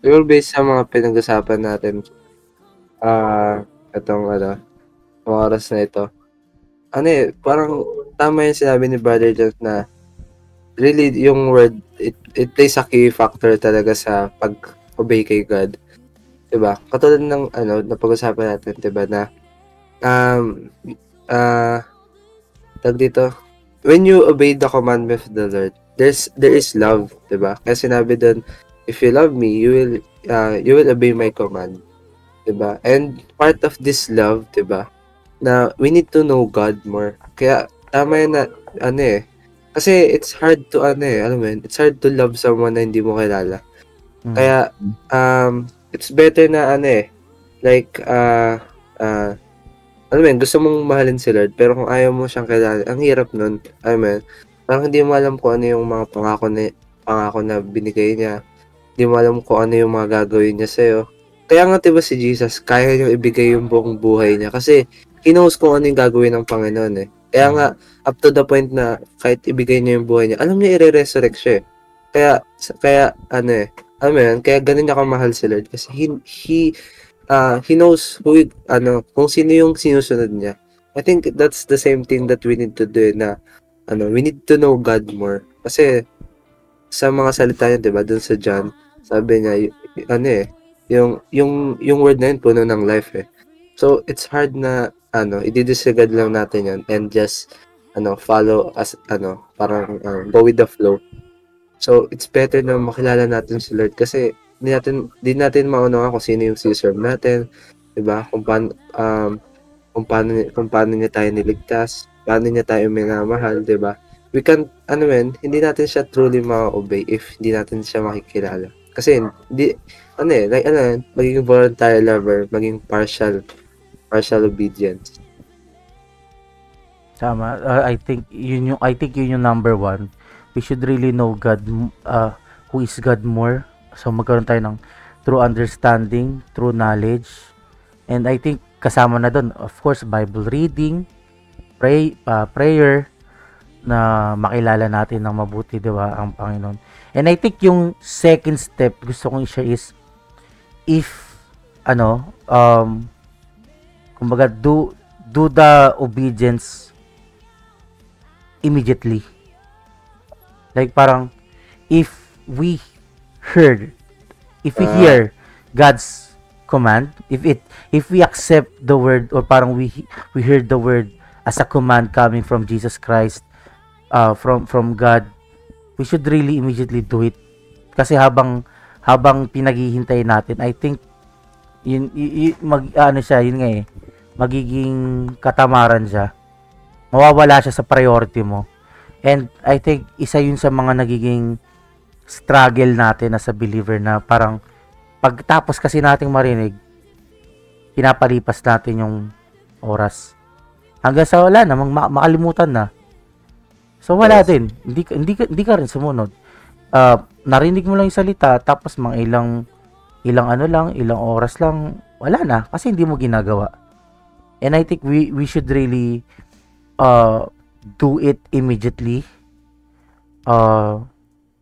Siguro based sa mga pinag-usapan natin itong oras na ito, parang tama yung sinabi ni Brother Jack na really yung word it plays a key factor talaga sa pag-obey kay God. Diba? Katulad ng napag-usapan natin, diba, na tag dito, when you obey the commandment of the Lord, there is love, diba? Kaya sinabi doon, if you love me, you will obey my command, diba? And part of this love, diba, na we need to know God more. Kaya tama yun na kasi it's hard to it's hard to love someone na hindi mo kilala. Kaya it's better na gusto mong mahalin si Lord, pero kung ayaw mo siyang kilala, ang hirap nun. Parang hindi mo alam kung ano yung mga pangako na binigay niya. Hindi mo alam kung ano yung mga gagawin niya sa'yo. Kaya nga diba si Jesus, kaya niyang ibigay yung buong buhay niya kasi he knows kung ano yung gagawin ng Panginoon Kaya nga, up to the point na kahit ibigay niya yung buhay niya, alam niya i-resurrect siya Kaya kaya ganun niya kamahal si Lord kasi he knows kung sino yung sinusunod niya. I think that's the same thing that we need to do na we need to know God more. Kasi sa mga salita niya, 'di ba, doon sa John, sabi niya yung word na yun puno ng life So it's hard na i-disregard lang natin yun and just follow as parang go with the flow. So it's better na makilala natin si Lord kasi di natin maunawaan kung sino yung si-serve natin, 'di ba? Kung paano niya tayo niligtas, paano niya tayo minamahal, 'di ba? We can hindi natin siya truly ma-obey if hindi natin siya makikilala. Kasi maging voluntary lover, maging partial obedience. Tama. I think yun yung number one. We should really know God, who is God more. So magkaroon tayo ng true understanding, true knowledge. And I think kasama na doon, of course, Bible reading, prayer, na makilala natin ng mabuti, di ba, ang Panginoon. And I think yung second step gusto kong i-share is, if kumbaga, do the obedience immediately. Like parang if we hear God's command, if we accept the word, or parang we heard the word as a command coming from Jesus Christ, from God, we should really immediately do it. Kasi habang pinaghihintay natin, I think yun magiging katamaran siya. Mawawala siya sa priority mo. And I think isa yun sa mga nagiging struggle natin as a believer, na parang pagtapos kasi nating marinig, pinapalipas natin yung oras. Hanggang sa wala na, makalimutan na. So wala din. Hindi ka rin sumunod. Narinig mo lang yung salita, tapos mga ilang oras lang, wala na kasi hindi mo ginagawa. And I think we should really do it immediately.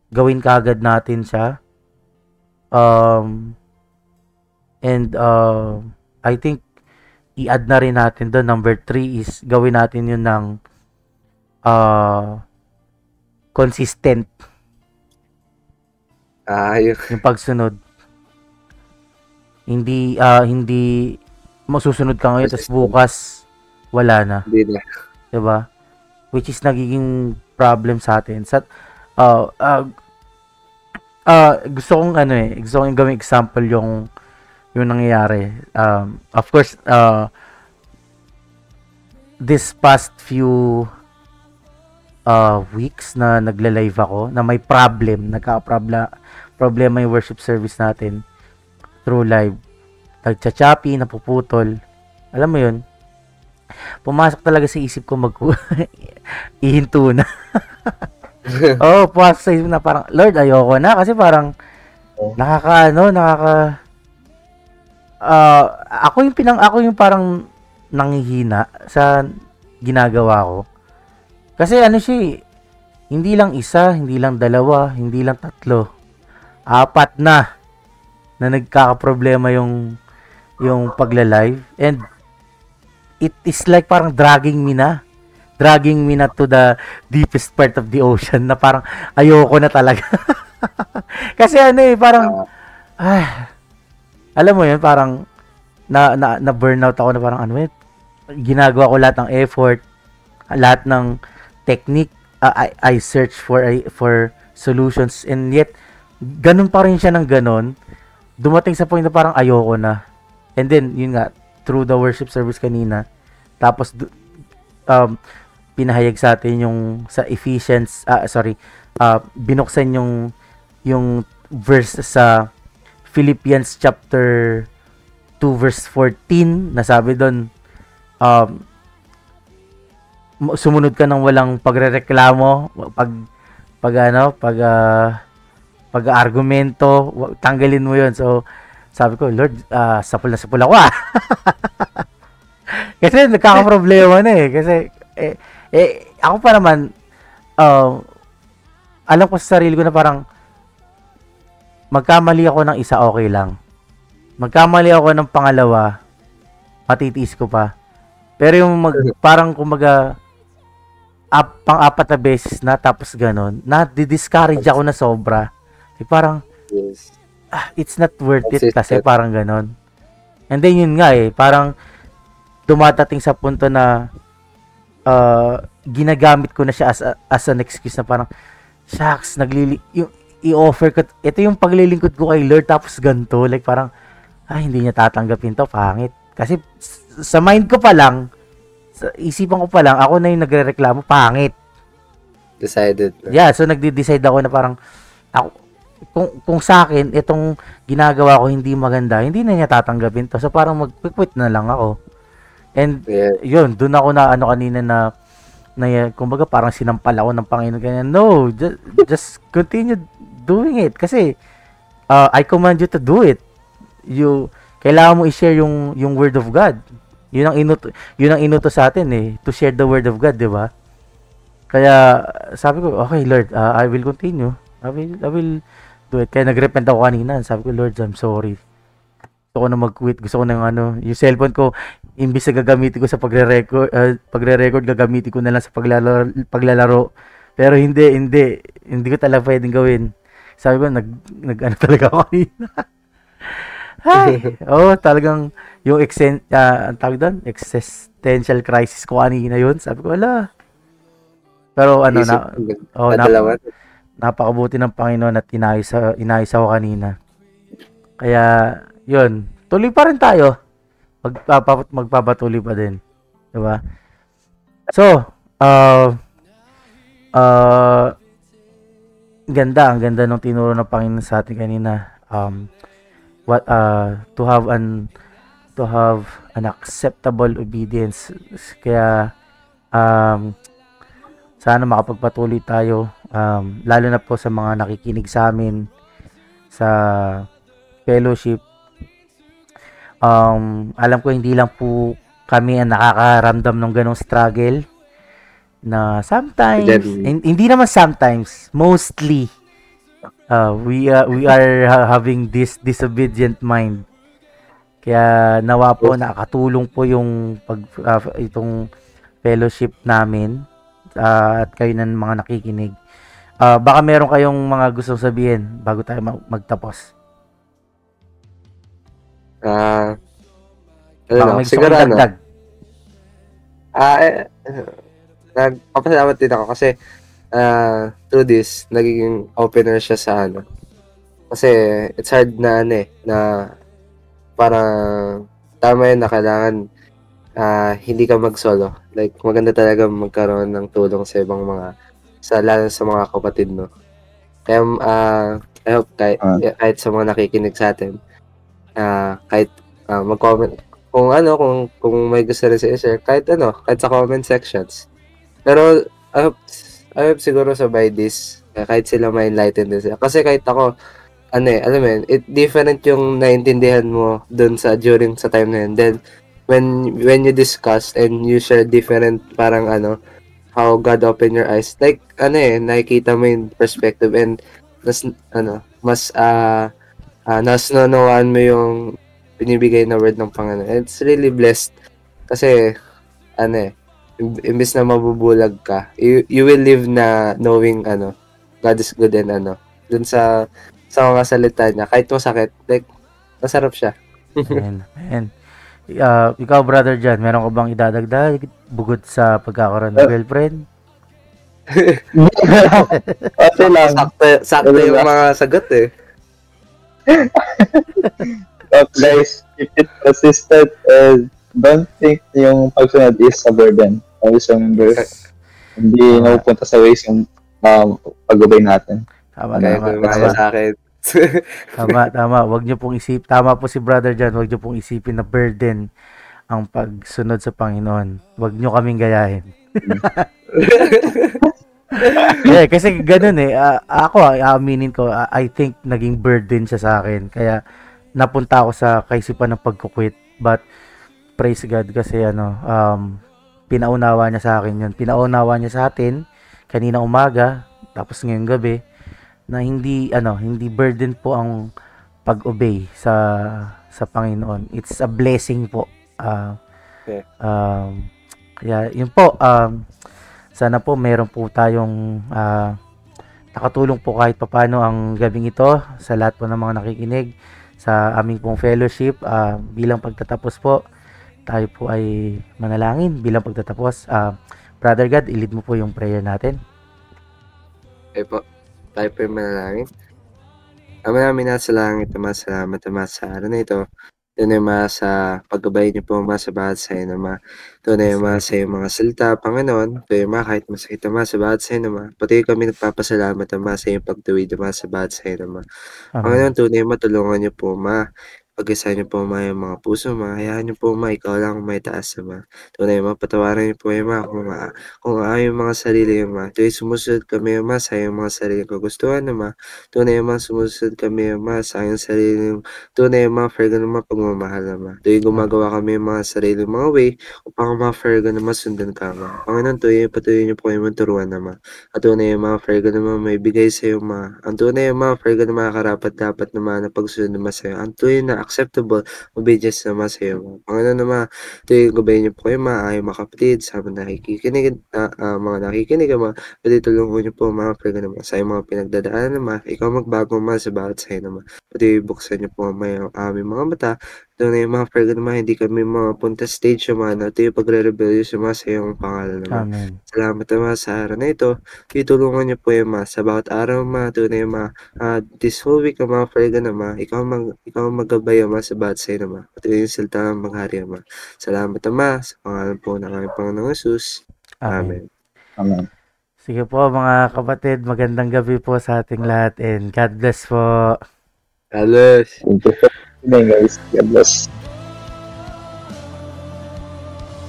Gawin kaagad natin siya. And I think i-add na rin natin doon, number 3 is gawin natin yun ng consistent. Yung pagsunod. Hindi masusunod ka ngayon tapos bukas wala na. Hindi na. 'Di ba? Which is nagiging problem sa atin. Gusto kong gawing example yung nangyayari. Of course, this past few weeks na nagla-live ako, na may problema yung worship service natin through live. Nagcha-choppy, napuputol. Alam mo yun? Pumasok talaga sa isip ko ihinto na. Pumasok sa isip na parang, Lord, ayoko na. Kasi parang, ako yung parang nanghihina sa ginagawa ko. Kasi hindi lang isa, hindi lang dalawa, hindi lang 3, 4 na nagkakaproblema yung pagla-live. And it is like parang dragging me na to the deepest part of the ocean, na parang ayoko na talaga. Kasi parang alam mo yun, parang na burnout ako, na parang ginagawa ko lahat ng effort, lahat ng technique, I search for solutions, and yet ganun pa rin siya ng ganun. Dumating sa point na parang ayoko na. And then yun nga, through the worship service kanina, tapos pinahayag sa atin yung sa Ephesians, binuksan yung verse sa Philippians chapter 2 verse 14, na sabi doon, sumunod ka ng walang pagrereklamo, pag-argumento, tanggalin mo yun. So sabi ko, Lord, sapul na sapul ako kasi nagkakaproblema na kasi ako pa naman, alam ko sa sarili ko na parang magkamali ako ng isa, okay lang. Magkamali ako ng pangalawa, matitiis ko pa. Pero yung parang kumbaga pang-4 na beses na, tapos ganon, na-discourage ako na sobra. Parang it's not worth it kasi parang ganon. And then yun nga parang dumatating sa punto na ginagamit ko na siya as an excuse, na parang shucks, yung i-offer ko, ito yung paglilingkod ko kay Lord, tapos ganito, like parang hindi niya tatanggapin to, pangit. Kasi sa mind ko pa lang, sa isipan ko pa lang, ako na yung nagrereklamo, pangit. Decided. Yeah, so nagde-decide ako na parang kung sa akin itong ginagawa ko hindi maganda, hindi na niya tatanggapin to. So parang mag-quit na lang ako. And yun, doon ako na kanina na kumbaga parang sinampal ako ng Panginoon ganyan. No, just continue doing it kasi I command you to do it. Kailangan mo i-share yung word of God. Yun ang inuto sa atin to share the word of God, 'di ba? Kaya sabi ko, okay Lord, I will continue. I will do it. Kaya nag-repent ako kanina. Sabi ko, Lord, I'm sorry. Gusto ko na mag-quit. Gusto ko ng yung cellphone ko, imbis na gagamitin ko sa pagre-record, gagamitin ko na lang sa paglalaro. Pero hindi ko talaga pwedeng gawin. Sabi ko, nag talaga ako kanina. Talagang yung tawag doon, existential crisis ko kanina yun. Sabi ko, wala. Pero napakabuti ng Panginoon at inayos ako kanina. Kaya, yun. Tuloy pa rin tayo. Magpapatuloy pa din. Diba? So, ang ganda ng tinuro ng Panginoon sa atin kanina. To have an acceptable obedience. Kaya, sana makapagpatuloy tayo, lalo na po sa mga nakikinig sa amin sa fellowship. Alam ko hindi lang po kami ang nakakaramdam ng ganong struggle na sometimes, hindi naman sometimes, mostly we are having this disobedient mind. Kaya nawa po nakatulong po yung itong fellowship namin at kayo ng mga nakikinig. Baka meron kayong mga gustong sabihin bago tayo magtapos. Siguro nagpapasalamat din ako kasi through this, nagiging opener siya sa kasi it's hard na na parang tama yun na kailangan hindi ka mag-solo. Like, maganda talaga magkaroon ng tulong sa ibang lalo sa mga kapatid, no? Kaya, I hope kahit sa mga nakikinig sa atin, kahit mag-comment, kung may gusto rin sa share, kahit sa comment sections. Pero, I hope siguro by this, kahit sila may enlighten din sila. Kasi kahit ako, alam mo yun, different yung naintindihan mo dun during sa time na yun. Then, when you discuss and you share different parang how God opened your eyes, like nakikita mo yung perspective and mas nanunawaan mo yung binibigay na word ng Panginoon. It's really blessed kasi imbis na mabubulag ka, you will live na knowing God is good and dun sa mga salita niya, kahit masakit, like masarap siya. Amen. Ikaw, Brother John, meron ka bang idadagdag bukod sa pagkakaroon ng girlfriend? Okay lang. Sakto yung mga sagot Guys, keep it consistent and don't think yung pagsunod is a burden. Always remember, hindi napupunta sa waste yung pag-obey natin. Tama sa akin. Tama. Wag niyo pong tama po si Brother John, wag niyo pong isipin na burden ang pagsunod sa Panginoon. Wag niyo kaming gayahin. Kasi ganun ako, aaminin ko, I think naging burden siya sa akin. Kaya napunta ako sa kaisipan ng pagkukwit. But praise God kasi pinaunawa niya sa akin yun. Pinaunawa niya sa atin kanina umaga, tapos ngayong gabi, na hindi burden po ang pag-obey sa Panginoon. It's a blessing po. Kaya yun po, sana po meron po tayong nakatulong po kahit papaano ang gabing ito sa lahat po ng mga nakikinig sa aming pong fellowship. Bilang pagtatapos po, tayo po ay manalangin bilang pagtatapos. Brother God, i-lead mo po yung prayer natin. Okay po. Tayo po yung manalangin. Ama namin nasa langit, salamat sa araw na ito. Tunay sa paggabay niyo po sa bawat sa inyo, tunay sa iyong mga salita, Panginoon. Tunay kahit masakit sa bawat sa inyo, pati kami nagpapasalamat sa iyong pagtuwid sa bawat sa inyo, Panginoon. Tunay tulungan niyo po Pagkasahan niyo po Ama yung mga puso Ama, hayaan niyo po Ama, ikaw lang may taas Ama. Tunay Ama, patawarin niyo po Ama kung ayaw yung mga sarili Ama. Tunay sumusunod kami Ama sa iyong mga sariling kagustuhan Ama. Tunay Ama, sumusunod kami Ama sa iyong sariling tunay Ama, fair Ama, pagmamahal Ama. Tunay gumagawa kami yung mga sariling mga way upang Ama, fair Ama, sundan ka Ama. Panginoon, patuloy niyo po kayo turuan Ama. At tunay Ama, fair Ama, may bigay sa iyo Ama. Ang tunay Ama, fair Ama, karapat dapat naman na pagsunod naman sa iyo. Ang tunay na acceptable obedience naman sa iyo. Panginoon naman, tuwing gabayin niyo po kayo ay mga kapatid, sa mga nakikinig, mga nakikinig naman, pati tulungan niyo po mga prayer naman sa mga pinagdadaanan naman, ikaw magbago naman sa bawat sa'yo naman. Pati buksan niyo po ang aming mga mata, tunay mga prayer naman, hindi kami mapunta stage naman, at yung pagre-rebellion naman sa iyong pangalan naman. Amen. Salamat naman sa araw na ito. Itulungan niyo po yung sa bawat araw mga tunay this whole week mga prayer naman, ikaw maggabay ama sa bawat sa'yo naman. At yung salita ng maghari ama. Salamat ama sa pangalan po ng aming Panginoong Jesus. Amen. Amen. Sige po mga kapatid, magandang gabi po sa ating lahat and God bless po. God bless. Thank you for listening, guys. God bless.